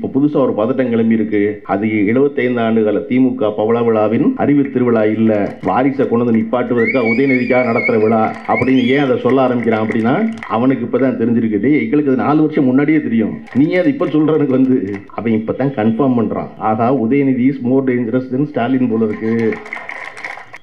இப்போ புதுசாக ஒரு பதட்டம் கிளம்பி இருக்கு. அது 75 ஆண்டுகால திமுக பவள விழாவின் அறிவு திருவிழா இல்ல, வாரிசை கொண்டு வந்து நிப்பாட்டுவதற்காக உதயநிதிக்காக நடத்துற விழா அப்படின்னு ஏன் அதை சொல்ல ஆரம்பிக்கிறான் அப்படின்னா, அவனுக்கு இப்பதான் தெரிஞ்சிருக்கு. எங்களுக்கு 4 வருஷம் முன்னாடியே தெரியும், நீ அது இப்ப சொல்றதுக்கு அவன் இப்பதான் கன்ஃபார்ம் பண்றான். ஆகா, உதயநிதி இஸ் மோர் டேஞ்சரஸ் தென் ஸ்டாலின் போல இருக்கு.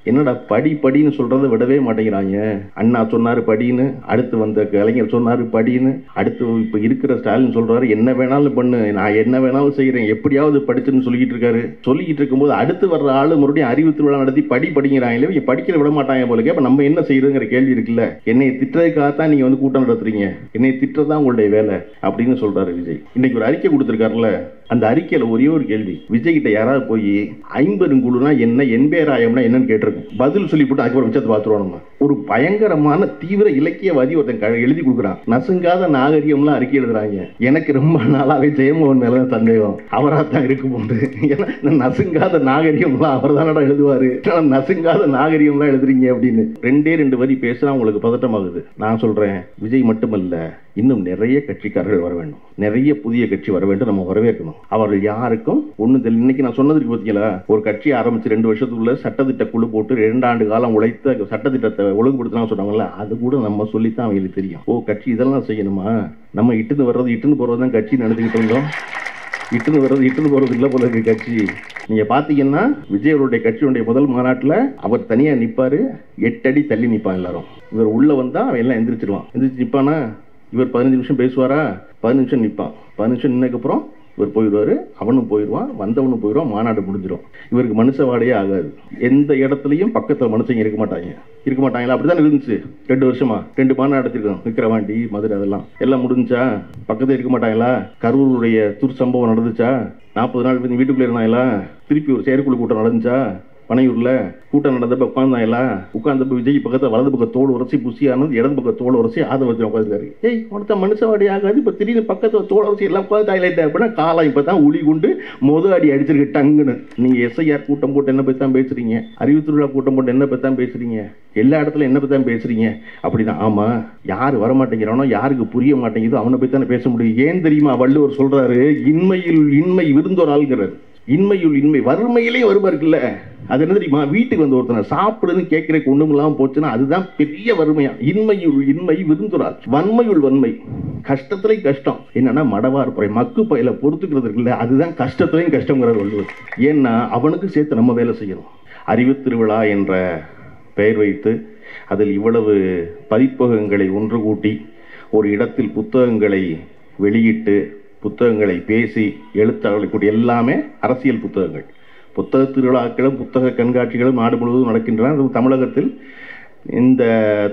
என்னடா படின்னு சொல்றதை விடவே மாட்டேங்கிறாங்க. அண்ணா சொன்னாரு படின்னு, அடுத்து வந்த கலைஞர் சொன்னாரு படின்னு, அடுத்து இப்ப இருக்கிற ஸ்டாலின் சொல்றாரு என்ன வேணாலும் பண்ணு, நான் என்ன வேணாலும் செய்யறேன், எப்படியாவது படிச்சுன்னு சொல்லிட்டு இருக்காரு. சொல்லிட்டு இருக்கும்போது அடுத்து வர்ற ஆளு மறுபடியும் அறிவு திருவிழா நடத்தி படிக்கிறாங்களே, இங்க படிக்கிற விட மாட்டாங்க போல. அப்ப நம்ம என்ன செய்யறதுங்கிற கேள்வி இருக்குல்ல. என்னை திட்டுறதுக்காகத்தான் நீங்க கூட்டம் நடத்துறீங்க, என்னை திட்டுறதுதான் உங்களுடைய வேலை அப்படின்னு சொல்றாரு விஜய். இன்னைக்கு ஒரு அறிக்கை கொடுத்திருக்காருல்ல, அந்த அறிக்கையில ஒரே ஒரு கேள்வி, விஜய் கிட்ட யாராவது போய் 50 குழுனா என்ன, என்பேராயம்னா என்னன்னு கேட்டிருக்கோம். பதில் சொல்லி போட்டு அதுக்கப்புறம் மிச்சத்தை பார்த்துருவோம். ஒரு பயங்கரமான தீவிர இலக்கியவாதி ஒருத்தன் எழுதி கொடுக்குறான், நசுங்காத நாகரிகம்லாம் அறிக்கை எழுதுறாங்க. எனக்கு ரொம்ப நாளாவே ஜெயமோகன் மேலதான் சந்தேகம், அவரா தான் இருக்கும் போது. ஏன்னா நசுங்காத நாகரிகம்லாம் அவர் தானடா எழுதுவாரு, நசுங்காத நாகரிகம்லாம் எழுதுறீங்க அப்படின்னு 2 வரி பேசுனா உங்களுக்கு பதட்டமாகுது. நான் சொல்றேன், விஜய் மட்டுமல்ல, இன்னும் நிறைய கட்சிக்காரர்கள் வர வேண்டும், நிறைய புதிய கட்சி வர வேண்டும், நம்ம வரவேற்கணும். அவர்கள் யாருக்கும் ஒண்ணு தெரியல. இன்னைக்கு நான் சொன்னதுக்கு பார்த்தீங்களா, ஒரு கட்சி ஆரம்பிச்சு 2 வருஷத்துக்குள்ள சட்டத்திட்ட குழு போட்டு 2 ஆண்டு காலம் உழைத்த சட்டத்திட்டத்தை ஒழுங்குபடுத்தலாம் சொன்னாங்கல்ல, அது கூட நம்ம சொல்லித்தான் அவங்களுக்கு தெரியும். ஓ, கட்சி இதெல்லாம் செய்யணுமா, நம்ம இட்டுன்னு வர்றது இட்டுன்னு போறதுதான் கட்சி நடந்துகிட்டு இருந்தோம், இட்டுன்னு வர்றது இட்டுன்னு போறது இல்லை போல இருக்கு கட்சி. நீங்க பாத்தீங்கன்னா விஜயருடைய கட்சியுடைய முதல் மாநாட்டில் அவர் தனியா நிப்பாரு, 8 அடி தள்ளி நிப்பான். எல்லாரும் இவர் உள்ள வந்தா அவன் எல்லாம் எந்திரிச்சிருவான். எந்திரிச்சு நிப்பானா, இவர் 15 நிமிஷம் பேசுவாரா, 15 நிமிஷம் நிற்பான். 15 நிமிஷம் நின்னதுக்கப்புறம் இவர் போயிடுவார், அவனும் போயிடுவான், வந்தவனும் போயிடுவான், மாநாடு முடிஞ்சிடும். இவருக்கு மனுஷ வாடையே ஆகாது. எந்த இடத்துலையும் பக்கத்தில் மனுஷங்க இருக்க மாட்டாங்களா? அப்படிதான் இருந்துச்சு 2 வருஷமா. 2 மாநாடு நடத்திருக்கோம், விக்கிரவாண்டி, மதுரை, அதெல்லாம் எல்லாம் முடிஞ்சா பக்கத்தில் இருக்க மாட்டாங்களா? கரூருடைய துர்சம்பவம் நடந்துச்சா? 40 நாள் வீட்டுக்குள்ளே இருந்தாங்களா? திருப்பி ஒரு செயற்குழு கூட்டம் நடந்துச்சா? பனையூர்ல கூட்டம் நடந்தப்ப உட்கார்ந்தப்ப விஜய் பக்கத்தை வலது பக்கம் தோல் உரசி புசியானது, இடது பக்கம் தோல் உரசி ஆதரவு உட்காந்துருக்காரு. ஏய், உனத்த மனுஷவாடி ஆகாது. இப்ப திடீர்னு பக்கத்தில் தோல் உரசி எல்லாம் உட்காந்து டாய்லெட் அப்படின்னா காலம் இப்பதான் உளி கொண்டு அடி அடிச்சிருக்கு டங்குன்னு. நீங்க எஸ்ஐஆர் கூட்டம் போட்டு என்ன பத்தி தான் பேசுறீங்க, அறிவு திருவிழா கூட்டம் போட்டு என்ன பத்தி தான் பேசுறீங்க, எல்லா இடத்துல என்ன பத்தி தான் பேசுறீங்க அப்படின்னா, ஆமா, யாரு வரமாட்டேங்கிறானோ, யாருக்கு புரிய மாட்டேங்குதோ அவனை பத்தி தானே பேச முடியும். ஏன் தெரியுமா? வள்ளுவர் சொல்றாரு, இன்மையில் இன்மை விருந்தோர் ஆள்கிறார். இன்மையுள் இன்மை, வறுமையிலே வறுமை இருக்குல்ல, அது என்ன தெரியுமா? வீட்டுக்கு வந்து ஒருத்தனை சாப்பிடுன்னு கேட்கறதுக்கு ஒண்ணும் இல்லாம போச்சுன்னா அதுதான் பெரிய வறுமையா. இன்மையுள் இன்மை விருந்துறார், வன்மையுள் வன்மை, கஷ்டத்திலையும் கஷ்டம். என்னன்னா மடவார் பறை மக்கு பயில பொறுத்துக்கிறது இருக்குல்ல, அதுதான் கஷ்டத்திலையும் கஷ்டங்கிறார் வள்ளுவர். ஏன்னா அவனுக்கு சேர்த்து நம்ம வேலை செய்யணும். அறிவு திருவிழா என்ற பெயர் வைத்து அதில் இவ்வளவு பதிப்பகங்களை ஒன்று கூட்டி ஒரு இடத்தில் புத்தகங்களை வெளியிட்டு புத்தகங்களை பேசி எழுத்தாளர்களை கூட்டி, எல்லாமே அரசியல் புத்தகங்கள். புத்தக திருவிழாக்களும் புத்தக கண்காட்சிகளும் நாடு முழுவதும் நடக்கின்றன. தமிழகத்தில் இந்த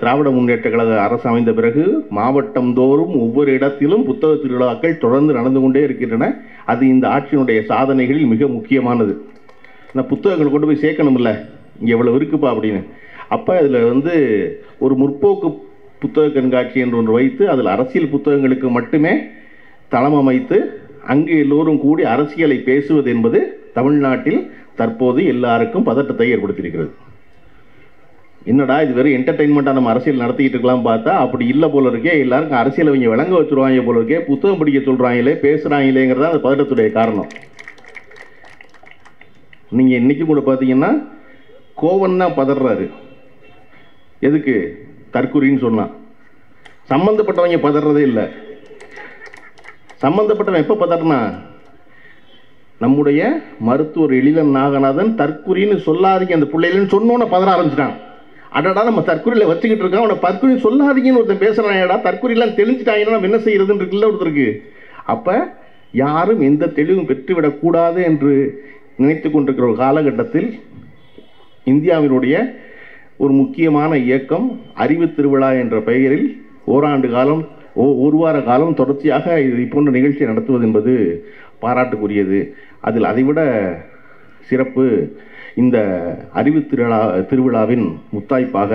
திராவிட முன்னேற்ற கழக அரசு அமைந்த பிறகு மாவட்டம் தோறும் ஒவ்வொரு இடத்திலும் புத்தக திருவிழாக்கள் தொடர்ந்து நடந்து கொண்டே இருக்கின்றன. அது இந்த ஆட்சியினுடைய சாதனைகளில் மிக முக்கியமானது. நான் புத்தகங்கள் கொண்டு போய் சேர்க்கணும்ல, இங்கே எவ்வளவு இருக்குப்பா அப்படின்னு. அப்போ அதில் ஒரு முற்போக்கு புத்தக கண்காட்சி என்று ஒன்று வைத்து அதில் அரசியல் புத்தகங்களுக்கு மட்டுமே தளம் அமைத்து அங்கு எல்லோரும் கூடி அரசியலை பேசுவது என்பது தமிழ்நாட்டில் தற்போது எல்லாருக்கும் பதட்டத்தை ஏற்படுத்தியிருக்கிறது. என்னடா இது வெறும் என்டர்டைன்மெண்ட்டாக நம்ம அரசியல் நடத்திக்கிட்டு இருக்கலாம் பார்த்தா அப்படி இல்லை போல இருக்கே, எல்லாருக்கும் அரசியல் அவங்க விளங்க வச்சுருவாங்க போல இருக்கே, புத்தகம் படிக்க சொல்கிறாங்களே, பேசுகிறாங்களேங்கிறதா அந்த பதட்டத்துடைய காரணம். நீங்கள் இன்னைக்கு கூட பார்த்தீங்கன்னா கோவன் தான் பதறாரு. எதுக்கு? தற்குறின்னு சொன்னா. சம்பந்தப்பட்டவங்க பதறதே இல்லை. சம்பந்தப்பட்டவன் எப்ப பதறனா, நம்முடைய மருத்துவர் எழிலன் நாகநாதன் தற்குறின்னு சொல்லாதீங்க அந்த பிள்ளைன்னு சொன்னோன்னு பதற ஆரம்பிச்சிட்டான். அடடா, நம்ம தற்குறியில் வச்சுக்கிட்டு இருக்கோம், அவனை தற்குறி சொல்லாதீங்கன்னு ஒருத்தன் பேசுறான்டா, தற்குறிலாம் தெளிஞ்சிட்டாங்கன்னா நம்ம என்ன செய்யறதுன்னு இருக்குல்ல ஒருத்தருக்கு. அப்ப யாரும் எந்த தெளிவும் பெற்றுவிடக்கூடாது என்று நினைத்து கொண்டிருக்கிற ஒரு காலகட்டத்தில் இந்தியாவினுடைய ஒரு முக்கியமான இயக்கம் அறிவு திருவிழா என்ற பெயரில் ஓராண்டு காலம், ஒரு வார காலம் தொடர்ச்சியாக இது போன்ற நிகழ்ச்சியை நடத்துவது என்பது பாராட்டுக்குரியது. அதில் அதைவிட சிறப்பு, இந்த அறிவு திருவிழாவின் முத்தாய்ப்பாக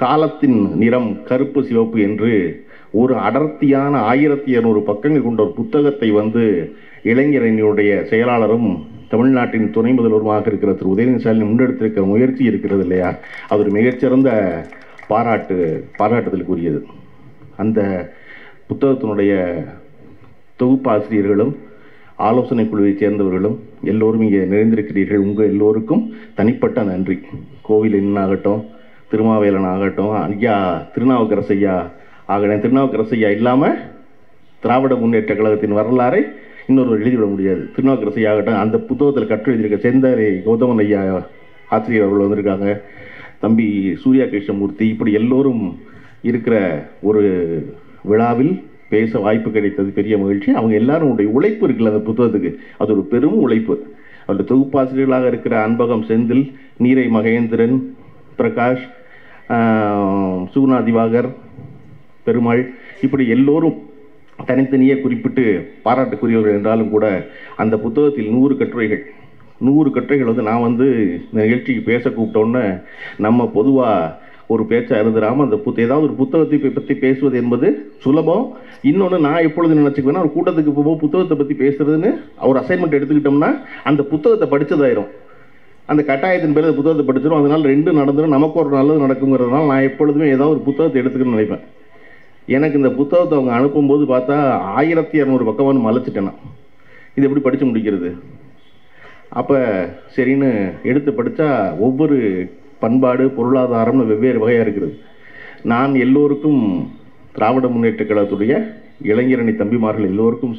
காலத்தின் நிறம் கருப்பு சிவப்பு என்று ஒரு அடர்த்தியான 1200 பக்கங்கள் கொண்ட ஒரு புத்தகத்தை இளைஞரணியுடைய செயலாளரும் தமிழ்நாட்டின் துணை முதல்வருமாக இருக்கிற திரு உதயநிதி ஸ்டாலின் முன்னெடுத்திருக்கிற முயற்சி இருக்கிறது இல்லையா, அது ஒரு மிகச்சிறந்த பாராட்டுதலுக்குரியது. அந்த புத்தகத்தினுடைய தொகுப்பாசிரியர்களும் ஆலோசனை குழுவை சேர்ந்தவர்களும் எல்லோரும் இங்கே நிறைந்திருக்கிறீர்கள். உங்கள் எல்லோருக்கும் தனிப்பட்ட நன்றி. கோவில் ஆகட்டும், திருமாவேலன் ஆகட்டும், ஐயா திருநாவுக்கரசு ஐயா ஆகட்டும். திருநாவுக்கரசு ஐயா இல்லாமல் திராவிட முன்னேற்ற கழகத்தின் வரலாறை இன்னொரு எழுதிவிட முடியாது. திருநாவுக்கரசு ஐயா ஆகட்டும், அந்த புத்தகத்தில் கற்று எழுதியிருக்க செந்தாரி கௌதமன் ஐயா ஆசிரியர் அவர்கள் வந்திருக்காங்க, தம்பி சூர்யா கிருஷ்ணமூர்த்தி, இப்படி எல்லோரும் இருக்கிற ஒரு விழாவில் பேச வாய்ப்பு கிடைத்தது பெரிய மகிழ்ச்சி. அவங்க எல்லாருடைய உழைப்பு இருக்குல்ல அந்த புத்தகத்துக்கு, அது ஒரு பெரும் உழைப்பு. அவருடைய தொகுப்பாசிரியர்களாக இருக்கிற அன்பகம் செந்தில், நீரை மகேந்திரன், பிரகாஷ், சுகுணா திவாகர், பெருமாள், இப்படி எல்லோரும் தனித்தனியே குறிப்பிட்டு பாராட்டுக்குரியவர்கள் என்றாலும் கூட அந்த புத்தகத்தில் 100 கட்டுரைகள் வந்து நான் வந்து இந்த நிகழ்ச்சிக்கு பேச கூப்பிட்டோன்னே நம்ம பொதுவாக ஒரு பேச்சாக இருந்துடாமல் அந்த ஏதாவது ஒரு புத்தகத்தை பற்றி பேசுவது என்பது சுலபம். இன்னொன்று நான் எப்பொழுது நினச்சிக்குவேன்னா, ஒரு கூட்டத்துக்கு போகும்போது புத்தகத்தை பற்றி பேசுறதுன்னு ஒரு அசைன்மெண்ட் எடுத்துக்கிட்டோம்னா அந்த புத்தகத்தை படித்ததாயிரும். அந்த கட்டாயத்தின் பேர் புத்தகத்தை படிச்சிடும். அதனால் 2 நடந்துடும், நமக்கு ஒரு நல்லது நடக்குங்கிறதுனால நான் எப்பொழுதுமே ஏதாவது ஒரு புத்தகத்தை எடுத்துக்கணும்னு நினைப்பேன். எனக்கு இந்த புத்தகத்தை அவங்க அனுப்பும்போது பார்த்தா 1200 பக்கம்னு மலைச்சிட்டேன். இது எப்படி படித்து முடிக்கிறது? அப்போ சரின்னு எடுத்து படித்தா ஒவ்வொரு பண்பாடு, பொருளாதாரம்னு வெவ்வேறு வகையாக இருக்குது. நான் எல்லோருக்கும் திராவிட முன்னேற்ற கழகத்துடைய இளைஞரணி தம்பிமார்கள் எல்லோருக்கும்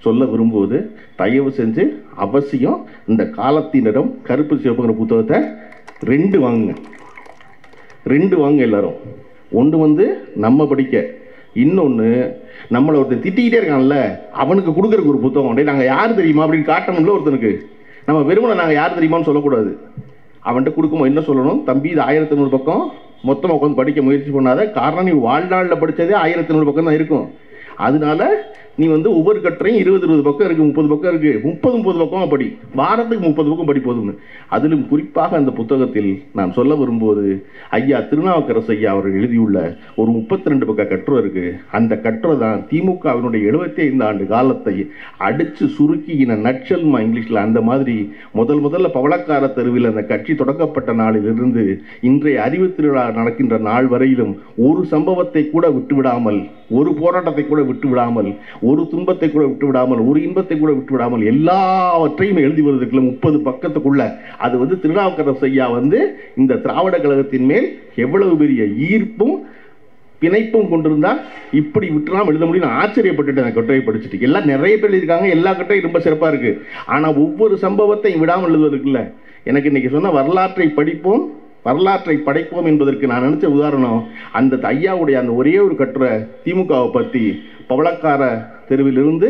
சொல்ல விரும்புவது, தயவு செஞ்சு அவசியம் இந்த காலத்தினிடம் கருப்பு சிவப்புங்கிற புத்தகத்தை 2 வாங்குங்க. 2 வாங்க எல்லாரும். ஒன்று வந்து நம்ம படிக்க, இன்னொன்று நம்மளை ஒருத்தர் திட்டிக்கிட்டே இருக்கான்ல அவனுக்கு கொடுக்குறக்கு ஒரு புத்தகம். நாங்கள் யார் தெரியுமா அப்படின்னு காட்டணும்ல ஒருத்தனுக்கு. நம்ம வெறுமனை நாங்கள் யார் தெரியுமான்னு சொல்லக்கூடாது. அவன்கிட்ட கொடுக்கும்போது என்ன சொல்லணும், தம்பி இது 1500 பக்கம், மொத்தமாக உட்காந்து படிக்க முயற்சி பண்ணாத. காரணம் நீ வாழ்நாளில் படித்ததே 1500 பக்கம் தான் இருக்கும். அதனால நீ வந்து ஒவ்வொரு கட்டுரையும் 20-20 பக்கம் இருக்குது, 30 பக்கம் இருக்குது, 30 பக்கமாக படி, வாரத்துக்கு 30 பக்கம் படி போதும்னு. அதிலும் குறிப்பாக அந்த புத்தகத்தில் நான் சொல்ல விரும்புவது, ஐயா திருநாவுக்கரசு ஐயா அவர்கள் எழுதியுள்ள ஒரு 32 பக்க கட்டுரை இருக்குது. அந்த கட்டுரை தான் திமுகவினுடைய 75 ஆண்டு காலத்தை அடித்து சுருக்கின நட்சல்மா இங்கிலீஷில். அந்த மாதிரி முதல்ல பவளக்கார தெருவில் அந்த கட்சி தொடங்கப்பட்ட நாளிலிருந்து இன்றைய அறிவு திருவிழா நடக்கின்ற நாள் வரையிலும் ஒரு சம்பவத்தை கூட விட்டுவிடாமல், ஒரு போராட்டத்தை கூட விட்டுவிடாமல், ஒரு துன்பத்தை கூட விட்டுவிடாமல், ஒரு இன்பத்தை கூட விட்டுவிடாமல் எல்லாவற்றையும் எழுதி வருவதற்குள்ள 30 பக்கத்துக்குள்ள அது வந்து திருநாவுக்கரசு ஐயா வந்து இந்த திராவிட கழகத்தின் மேல் எவ்வளவு பெரிய ஈர்ப்பும் பிணைப்பும் கொண்டிருந்தா இப்படி விட்டுலாம் எழுத முடியும். ஆச்சரியப்பட்டுட்டு அந்த கட்டுரையை படிச்சுட்டு எல்லாம் நிறைய பேர் எழுதியிருக்காங்க. எல்லா கட்டுரையும் ரொம்ப சிறப்பாக இருக்கு. ஆனால் ஒவ்வொரு சம்பவத்தையும் விடாமல் எழுதுவதற்குள்ள எனக்கு இன்னைக்கு சொன்ன வரலாற்றை படிப்போம், வரலாற்றை படைப்போம் என்பதற்கு நான் நினைச்ச உதாரணம் அந்த ஐயாவுடைய அந்த ஒரே ஒரு கட்டுரை, திமுகவை பற்றி பவளக்கார தெருவிலிருந்து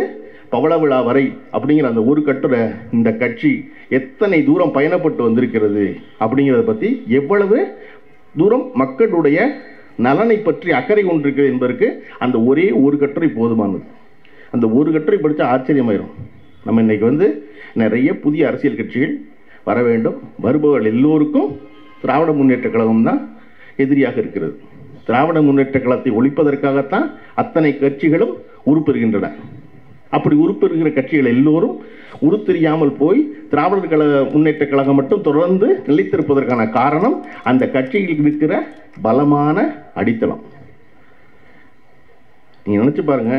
பவள விழா வரை அப்படிங்கிற அந்த ஒரு கட்டுரை இந்த கட்சி எத்தனை தூரம் பயணப்பட்டு வந்திருக்கிறது அப்படிங்கிறத பற்றி, எவ்வளவு தூரம் மக்களுடைய நலனை பற்றி அக்கறை கொண்டிருக்கிறது என்பதற்கு அந்த ஒரே ஒரு கட்டுரை போதுமானது. அந்த ஒரு கட்டுரை படித்தா ஆச்சரியமாயிரும். நம்ம இன்னைக்கு வந்து நிறைய புதிய அரசியல் கட்சிகள் வர வேண்டும். வருபவர்கள் எல்லோருக்கும் திராவிட முன்னேற்ற கழகம் தான் எதிரியாக இருக்கிறது. திராவிட முன்னேற்ற கழகத்தை ஒழிப்பதற்காகத்தான் அத்தனை கட்சிகளும் உருப்பெறுகின்றன. அப்படி உருப்பெறுகிற கட்சிகள் எல்லோரும் உருத்தெரியாமல் போய் திராவிடர் கழக முன்னேற்ற கழகம் மட்டும் தொடர்ந்து நிலைத்திருப்பதற்கான காரணம் அந்த கட்சிகளுக்கு இருக்கிற பலமான அடித்தளம். நீங்க நினைச்சு பாருங்க,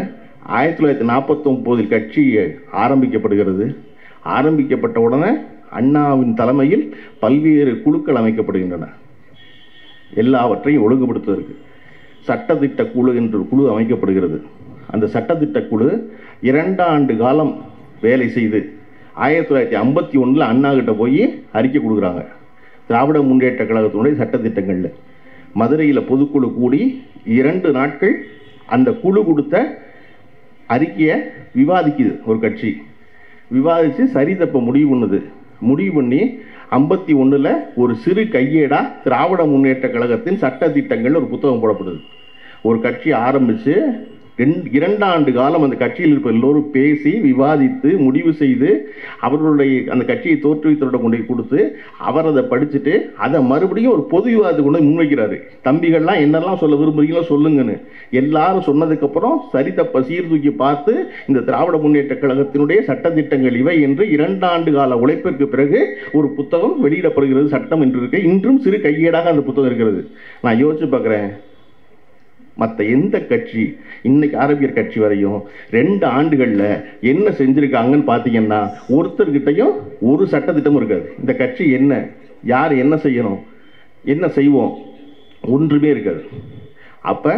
1949 கட்சி ஆரம்பிக்கப்படுகிறது. ஆரம்பிக்கப்பட்ட உடனே அண்ணாவின் தலைமையில் பல்வேறு குழுக்கள் அமைக்கப்படுகின்றன. எல்லாவற்றையும் ஒழுங்குபடுத்துவதற்கு சட்டத்திட்ட குழு என்ற குழு அமைக்கப்படுகிறது. அந்த சட்டத்திட்ட குழு 2 ஆண்டு காலம் வேலை செய்து 1951 அண்ணா கிட்ட போய் அறிக்கை கொடுக்குறாங்க. திராவிட முன்னேற்ற கழகத்தினுடைய சட்டத்திட்டங்கள்ல மதுரையில் பொதுக்குழு கூடி 2 நாட்கள் அந்த குழு கொடுத்த அறிக்கையை விவாதிக்குது. ஒரு கட்சி விவாதித்து சரி தப்ப முடிவு பண்ணி 51 ஒரு சிறு கையேடா திராவிட முன்னேற்ற கழகத்தின் சட்டத்திட்டங்கள் ஒரு புத்தகம் போடப்படுது. ஒரு கட்சி ஆரம்பித்து 2 ஆண்டு காலம் அந்த கட்சியில் இருப்ப எல்லோரும் பேசி விவாதித்து முடிவு செய்து அவர்களுடைய அந்த கட்சியை தோற்றுவித்தோட கொண்டு கொடுத்து அவர் அதை படிச்சுட்டு அதை மறுபடியும் ஒரு பொது விவாதத்தை கொண்டு முன்வைக்கிறாரு. தம்பிகள்லாம் என்னெல்லாம் சொல்ல விரும்புறீங்களோ சொல்லுங்கன்னு எல்லாரும் சொன்னதுக்கப்புறம் சரி தப்ப சீர்தூக்கி பார்த்து இந்த திராவிட முன்னேற்ற கழகத்தினுடைய சட்டத்திட்டங்கள் இவை என்று 2 ஆண்டு கால உழைப்பிற்கு பிறகு ஒரு புத்தகம் வெளியிடப்படுகிறது. சட்டம் என்று இருக்கு. இன்றும் சிறு கையேடாக அந்த புத்தகம் இருக்கிறது. நான் யோசிச்சு பார்க்குறேன், மற்ற எந்த கட்சி இன்னைக்கு ஆரம்பிக்கிற கட்சி வரையும் 2 ஆண்டுகளில் என்ன செஞ்சுருக்காங்கன்னு பார்த்தீங்கன்னா ஒருத்தர்கிட்டையும் ஒரு சட்டத்திட்டமும் இருக்காது. இந்த கட்சி என்ன, யார் என்ன செய்யணும், என்ன செய்வோம், ஒன்றுமே இருக்காது. அப்போ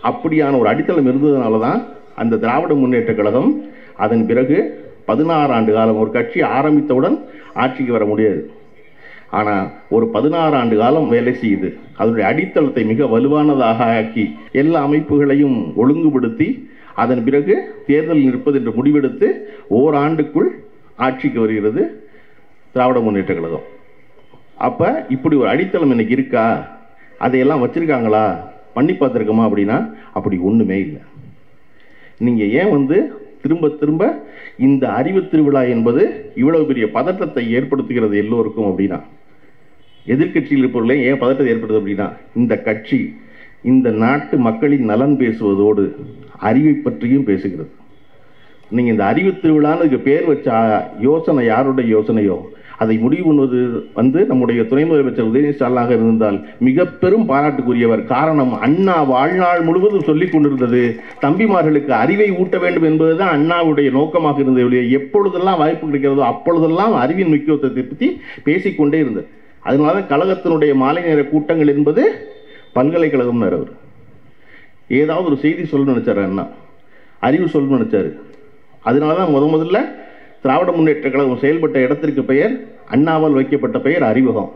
அப்படியான ஒரு அடித்தளம் இருந்ததுனால தான் அந்த திராவிட முன்னேற்ற கழகம் அதன் பிறகு 16 ஆண்டு காலம் ஒரு கட்சி ஆரம்பித்தவுடன் ஆட்சிக்கு வர முடியாது. ஆனால் ஒரு 16 ஆண்டு காலம் வேலை செய்யுது. அதனுடைய அடித்தளத்தை மிக வலுவானதாக ஆக்கி எல்லா அமைப்புகளையும் ஒழுங்குபடுத்தி அதன் பிறகு தேர்தல் நிற்பது என்று முடிவெடுத்து ஓராண்டுக்குள் ஆட்சிக்கு வருகிறது திராவிட முன்னேற்ற கழகம். அப்போ இப்படி ஒரு அடித்தளம் இன்னைக்கு இருக்கா, அதையெல்லாம் வச்சுருக்காங்களா, பண்ணி பார்த்துருக்கோமா அப்படின்னா அப்படி ஒன்றுமே இல்லை. நீங்கள் ஏன் திரும்ப திரும்ப இந்த அறிவு திருவிழா என்பது இவ்வளவு பெரிய பதட்டத்தை ஏற்படுத்துகிறது எல்லோருக்கும் அப்படின்னா, எதிர்கட்சியில் இருப்பவர்களே ஏன் பதட்டத்தை ஏற்படுது அப்படின்னா, இந்த கட்சி இந்த நாட்டு மக்களின் நலன் பேசுவதோடு அறிவை பற்றியும் பேசுகிறது. நீங்கள் இந்த அறிவு திருவிழான்னு இதுக்கு பேர் வச்ச யோசனை யாருடைய யோசனையோ அதை முடிவு பண்ணுவது நம்முடைய துணை முதலமைச்சர் உதயநிதி ஸ்டாலினாக இருந்தால் மிக பெரும் பாராட்டுக்குரியவர். காரணம், அண்ணா வாழ்நாள் முழுவதும் சொல்லிக் கொண்டிருந்தது தம்பிமார்களுக்கு அறிவை ஊட்ட வேண்டும் என்பதுதான் அண்ணாவுடைய நோக்கமாக இருந்தது. எப்பொழுதெல்லாம் வாய்ப்பு கிடைக்கிறதோ அப்பொழுதெல்லாம் அறிவின் முக்கியத்துவத்தை பற்றி பேசிக்கொண்டே இருந்தது. அதனால தான் கழகத்தினுடைய மாலை நேர கூட்டங்கள் என்பது பல்கலைக்கழகம். அவர் ஏதாவது ஒரு செய்தி சொல்லணும்னு நினைச்சார், அண்ணா அறிவு சொல்லணும்னு நினைச்சாரு. அதனால தான் முதல்ல திராவிட முன்னேற்ற கழகம் செயல்பட்ட இடத்திற்கு பெயர் அண்ணாவால் வைக்கப்பட்ட பெயர் அறிவகம்.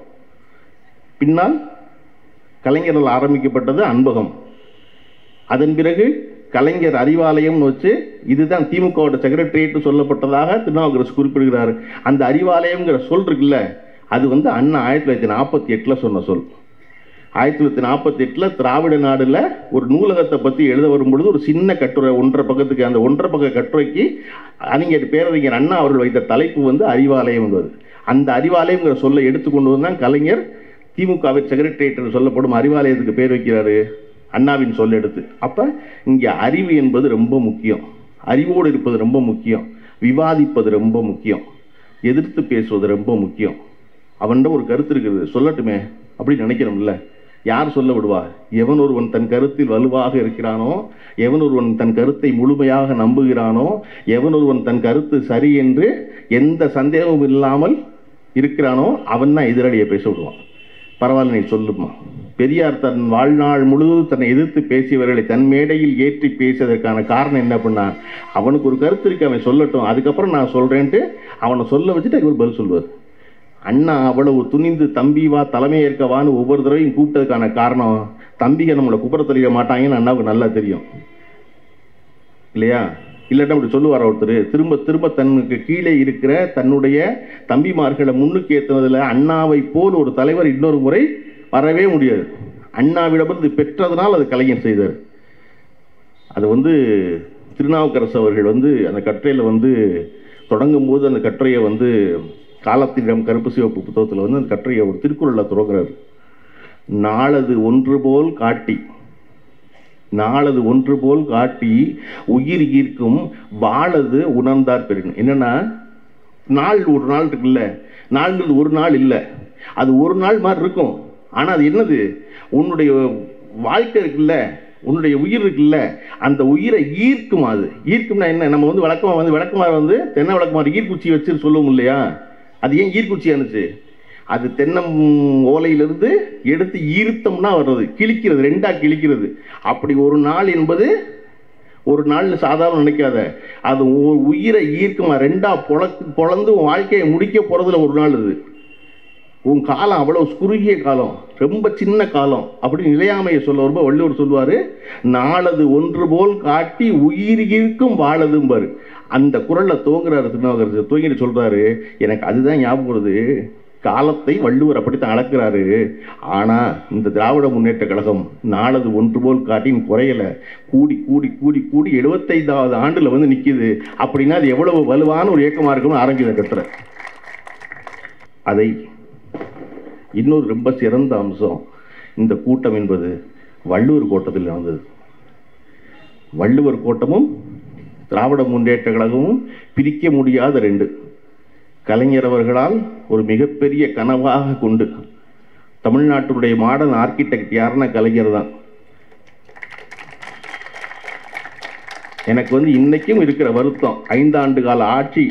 பின்னால் கலைஞரால் ஆரம்பிக்கப்பட்டது அன்பகம். அதன் பிறகு கலைஞர் அறிவாலயம் வச்சு இதுதான் திமுகவோட செக்ரட்டரியேட் சொல்லப்பட்டதாக திருநாவுக்கரசு குறிப்பிடுகிறார். அந்த அறிவாலயம்ங்கிற சொல் இருக்குல்ல, அது அண்ணா 1948 சொன்ன சொல். 1948 திராவிட நாடுல ஒரு நூலகத்தை பற்றி எழுத வரும்பொழுது ஒரு சின்ன கட்டுரை 1.5 பக்கத்துக்கு, அந்த 1.5 பக்க கட்டுரைக்கு அறிஞர் பேரறிஞர் அண்ணா அவர்கள் வைத்த தலைப்பு அறிவாலயம் என்பது. அந்த அறிவாலயம்ங்கிற சொல்லை எடுத்துக்கொண்டு தான் கலைஞர் திமுகவின் செக்ரட்டரியேட் என்று சொல்லப்படும் அறிவாலயத்துக்கு பேர் வைக்கிறாரு, அண்ணாவின் சொல்ல எடுத்து. அப்போ இங்கே அறிவு என்பது ரொம்ப முக்கியம், அறிவோடு இருப்பது ரொம்ப முக்கியம், விவாதிப்பது ரொம்ப முக்கியம், எதிர்த்து பேசுவது ரொம்ப முக்கியம். அவன்கிட்ட ஒரு கருத்து இருக்குது சொல்லட்டுமே அப்படின்னு நினைக்கிறோம்ல, யார் சொல்ல விடுவா? எவன் ஒருவன் தன் கருத்தில் வலுவாக இருக்கிறானோ, எவன் ஒருவன் தன் கருத்தை முழுமையாக நம்புகிறானோ, எவன் ஒருவன் தன் கருத்து சரி என்று எந்த சந்தேகமும் இல்லாமல் இருக்கிறானோ அவன் தான் எதிராளியை பேச விடுவான். பரவாயில்ல, நீ சொல்லுமா. பெரியார் தன் வாழ்நாள் முழுவதும் தன்னை எதிர்த்து பேசியவர்களை தன் மேடையில் ஏற்றி பேசியதற்கான காரணம் என்ன பண்ணா, அவனுக்கு ஒரு கருத்து இருக்கு, அவன் சொல்லட்டும், அதுக்கப்புறம் நான் சொல்றேன்ட்டு அவனை சொல்ல வச்சுட்டு அதுக்கு ஒரு பதில் சொல்லுவார். அண்ணா அவ்வளவு துணிந்து தம்பி வா தலைமை ஏற்கவான்னு ஒவ்வொரு தடவையும் கூப்பிட்டதுக்கான காரணம், தம்பிக நம்மளை குப்புற தெரிய மாட்டாங்கன்னு அண்ணாவுக்கு நல்லா தெரியும் இல்லையா? இல்லாட்டா அப்படி சொல்லுவார் ஒருத்தர், திரும்ப திரும்ப தனக்கு கீழே இருக்கிற தன்னுடைய தம்பிமார்களை முன்னுக்கு ஏற்றுவதில் அண்ணாவை போல் ஒரு தலைவர் இன்னொரு முறை வரவே முடியாது. அண்ணாவிடமிருந்து பெற்றதுனால் அது கலைஞர் செய்தார். அது திருநாவுக்கரசு அவர்கள் அந்த கட்டுரையில் தொடங்கும் போது அந்த கட்டுரையை காலத்திடம் கருப்பு சிவப்பு புத்தகத்தில் அந்த கட்டுரையை ஒரு திருக்குறளில் துறக்கிறார். நாளது ஒன்று போல் காட்டி, நாளது ஒன்று போல் காட்டி உயிர் ஈர்க்கும் வாழது உணர்ந்தார் பெருங்க. என்னன்னா, நாள் ஒரு நாள் இருக்குல்ல, நாள்ன்றது ஒரு நாள் இல்லை, அது ஒரு நாள் மாதிரி இருக்கும். ஆனால் அது என்னது, உன்னுடைய வாழ்க்கை இருக்குல்ல, உன்னுடைய உயிர் இருக்குல்ல, அந்த உயிரை ஈர்க்கும். அது ஈர்க்கும்னா என்ன, நம்ம விளக்கமாக விளக்கமாக தென்னை விளக்கமாக ஈர்க்குச்சி வச்சு சொல்லுவோம் இல்லையா? அது ஏன் ஈர்க்குச்சி ஆனிச்சு? அது தென்னம் ஓலையிலிருந்து எடுத்து ஈர்த்தம்னா வர்றது, கிழிக்கிறது, 2ஆ கிழிக்கிறது. அப்படி ஒரு நாள் என்பது ஒரு நாள் சாதாரண நினைக்காத, அது உயிரை ஈர்க்குமா, 2ஆ பொழந்து உன் வாழ்க்கையை முடிக்க போகிறதுல ஒரு நாள். இது உன் காலம் அவ்வளவு குறுகிய காலம், ரொம்ப சின்ன காலம். அப்படி நிலையாமையை சொல்ல ரொம்ப வள்ளுவர் சொல்லுவார், நாளது ஒன்று போல் காட்டி உயிர் ஈர்க்கும் வாழதும்பாரு. அந்த குறளில் துவங்குறாரு திருநாவுக்கரசு. துவங்கிட்டு சொல்கிறாரு, எனக்கு அதுதான் ஞாபகம் வருது, காலத்தை வள்ளுவர் அப்படித்தான் அளக்கிறாரு. ஆனால் இந்த திராவிட முன்னேற்ற கழகம் நாளது ஒன்று போல் காட்டின்னு குறையலை, கூடி கூடி கூடி கூடி 75வது ஆண்டில் நிற்கிது. அப்படின்னா அது எவ்வளவு வலுவான ஒரு இயக்கமாக இருக்குன்னு ஆரம்பிக்கிற கட்டுற. அதை இன்னொரு ரொம்ப சிறந்த அம்சம், இந்த கூட்டம் என்பது வள்ளுவர் கோட்டத்தில் நடந்தது. வள்ளுவர் கோட்டமும் திராவிட முன்னேற்ற கழகமும் பிரிக்க முடியாத 2. கலைஞர் அவர்களால் ஒரு மிகப்பெரிய கனவாக கொண்டு, தமிழ்நாட்டினுடைய மாடர்ன் ஆர்கிடெக்ட் யாருன்னா கலைஞர் தான். எனக்கு வந்து இன்னைக்கும் இருக்கிற வருத்தம், 5 ஆண்டு கால ஆட்சி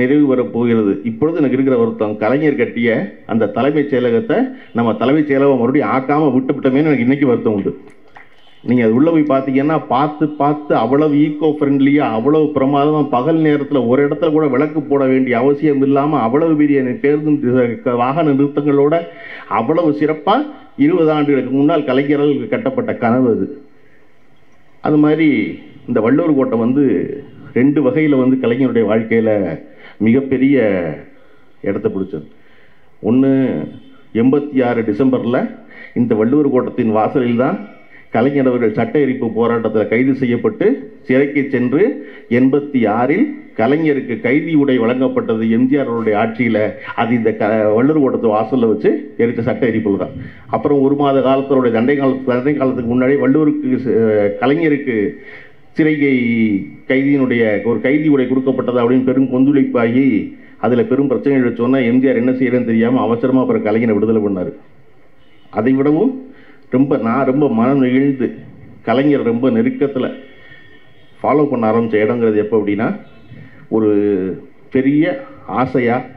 நிறைவு பெறப் போகிறது. இப்பொழுது எனக்கு இருக்கிற வருத்தம், கலைஞர் கட்டிய அந்த தலைமைச் செயலகத்தை நம்ம தலைமைச் செயலகம் மறுபடியும் ஆக்காமல் விட்டுவிட்டோமேன்னு எனக்கு இன்னைக்கு வருத்தம் உண்டு. நீங்கள் அது உள்ளே போய் பார்த்தீங்கன்னா பார்த்து அவ்வளவு ஈகோ ஃப்ரெண்ட்லியாக, அவ்வளவு பிரமாதமாக, பகல் நேரத்தில் ஒரு இடத்துல கூட விளக்கு போட வேண்டிய அவசியம் இல்லாமல் அவ்வளவு பெரிய பேருந்து வாகன நிறுத்தங்களோட அவ்வளவு சிறப்பாக 20 ஆண்டுகளுக்கு முன்னால் கலைஞர்கள் கட்டப்பட்ட கனவு அது. அது மாதிரி இந்த வள்ளுவர் கோட்டை வந்து 2 வகையில் வந்து கலைஞருடைய வாழ்க்கையில் மிகப்பெரிய இடத்த பிடிச்சது. ஒன்று, 86 டிசம்பரில் இந்த வள்ளுவர் கோட்டத்தின் வாசலில் தான் கலைஞர் அவர்கள் சட்ட எரிப்பு போராட்டத்தில் கைது செய்யப்பட்டு சிறைக்கு சென்று 86இல் கலைஞருக்கு கைதி உடை வழங்கப்பட்டது எம்ஜிஆர் அவருடைய ஆட்சியில். அது இந்த வள்ளுவர் கோட்டத்து வாசலில் வச்சு எரித்த சட்ட எரிப்பு தான். அப்புறம் 1 மாத காலத்தினுடைய தண்டை காலத்துக்கு முன்னாடி கலைஞருக்கு சிறைகை கைதியினுடைய ஒரு கைதி உடை கொடுக்கப்பட்டது அப்படின்னு பெரும் கொந்தளிப்பாகி அதில் பெரும் பிரச்சனைகள் வச்சோன்னா எம்ஜிஆர் என்ன செய்யறதுன்னு தெரியாமல் அவசரமாக அப்புறம் கலைஞரை விடுதலை பண்ணார். அதை விடவும் நான் ரொம்ப மனம் நெகிழ்ந்து கலைஞர் ரொம்ப நெருக்கத்தில் ஃபாலோ பண்ண ஆரம்பித்த இடங்கிறது எப்போ அப்படின்னா, ஒரு பெரிய ஆசையாக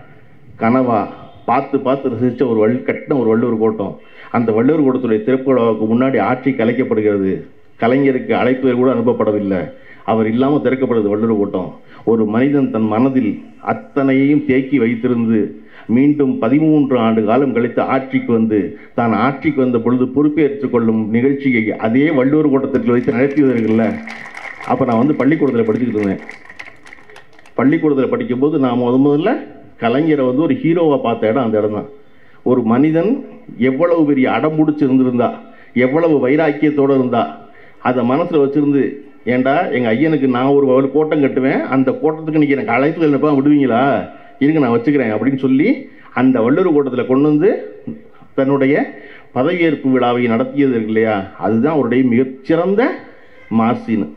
கனவாக பார்த்து ரசித்த ஒரு கட்டின ஒரு வள்ளுவர் கோட்டம். அந்த வள்ளுவர் கோட்டத்துடைய திறப்பு விழாவுக்கு முன்னாடி ஆட்சி கலைக்கப்படுகிறது. கலைஞருக்கு அழைப்புகள் கூட அனுப்பப்படவில்லை. அவர் இல்லாமல் திறக்கப்படுது வள்ளுவர் கோட்டம். ஒரு மனிதன் தன் மனதில் அத்தனையையும் தேக்கி வைத்திருந்து மீண்டும் 13 ஆண்டு காலம் கழித்து ஆட்சிக்கு வந்து தான் ஆட்சிக்கு வந்த பொழுது பொறுப்பேற்றுக் கொள்ளும் நிகழ்ச்சியை அதே வள்ளுவர் கோட்டத்தில் வைத்து நடத்தியவர்கள்ல. அப்போ நான் வந்து பள்ளிக்கூடத்தில் படிச்சுக்கிட்டு இருந்தேன். பள்ளிக்கூடத்தில் படிக்கும்போது நான் முதல்ல கலைஞரை வந்து ஒரு ஹீரோவாக பார்த்த இடம் அந்த இடம் தான். ஒரு மனிதன் எவ்வளவு பெரிய அடம்பிடிச்சு இருந்திருந்தா, எவ்வளவு வைராக்கியத்தோடு இருந்தா, அதை மனசில் வச்சுருந்து, ஏண்டா எங்கள் ஐயனுக்கு நான் ஒரு கோட்டம் கட்டுவேன், அந்த கோட்டத்துக்கு நீங்கள் எனக்கு அழைப்பு என்னப்பா விடுவீங்களா, இருங்க நான் வச்சுக்கிறேன் அப்படின்னு சொல்லி அந்த வள்ளுவர் கோட்டத்தில் கொண்டு வந்து தன்னுடைய பதவியேற்பு விழாவை நடத்தியது இருக்கு இல்லையா, அதுதான் அவருடைய மிகச்சிறந்த மாசின்னு.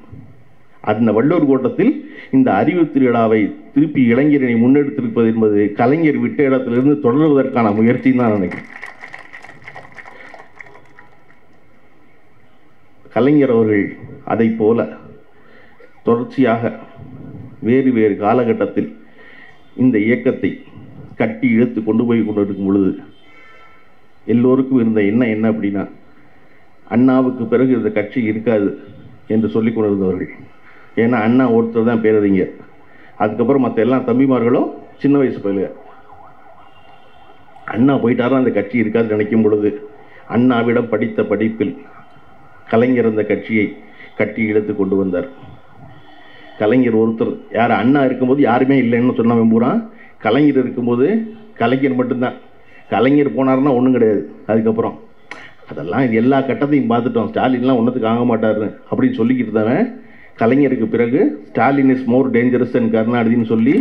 அந்த வள்ளுவர் கோட்டத்தில் இந்த அறிவு திருவிழாவை திருப்பி இளைஞரணி முன்னெடுத்திருப்பது என்பது கலைஞர் விட்ட இடத்திலிருந்து தொடர்வதற்கான முயற்சின்னு தான் நினைக்கிறேன். கலைஞர் அவர்கள் அதை போல தொடர்ச்சியாக வேறு காலகட்டத்தில் இந்த இயக்கத்தை கட்டி இழுத்து கொண்டு போய் கொண்டிருக்கும் பொழுது எல்லோருக்கும் இருந்த எண்ணம் என்ன அப்படின்னா, அண்ணாவுக்கு பிறகு இந்த கட்சி இருக்காது என்று சொல்லி கொண்டிருந்தவர்கள். ஏன்னா அண்ணா ஒருத்தர் தான் பேரறிஞர், அதுக்கப்புறம் மற்ற எல்லா தம்பிமார்களும் சின்ன வயசு பயிலுங்க. அண்ணா போயிட்டாரா அந்த கட்சி இருக்காது நினைக்கும் பொழுது அண்ணாவிடம் படித்த படிப்பில் கலைஞர் அந்த கட்சியை கட்டி இழுத்து கொண்டு வந்தார். கலைஞர் ஒருத்தர், யார் அண்ணா இருக்கும்போது யாருமே இல்லைன்னு சொன்னவன் பூரா கலைஞர் இருக்கும்போது கலைஞர் மட்டும்தான். கலைஞர் போனார்னா ஒன்றும் கிடையாது. அதுக்கப்புறம் அதெல்லாம் இது எல்லா கட்டத்தையும் பார்த்துட்டோம், ஸ்டாலின்லாம் ஒன்றத்துக்கு ஆக மாட்டாருன்னு அப்படின்னு சொல்லிக்கிட்டு இருந்தவன் கலைஞருக்கு பிறகு Stalin is more dangerous and கருணாநிதினு சொல்லி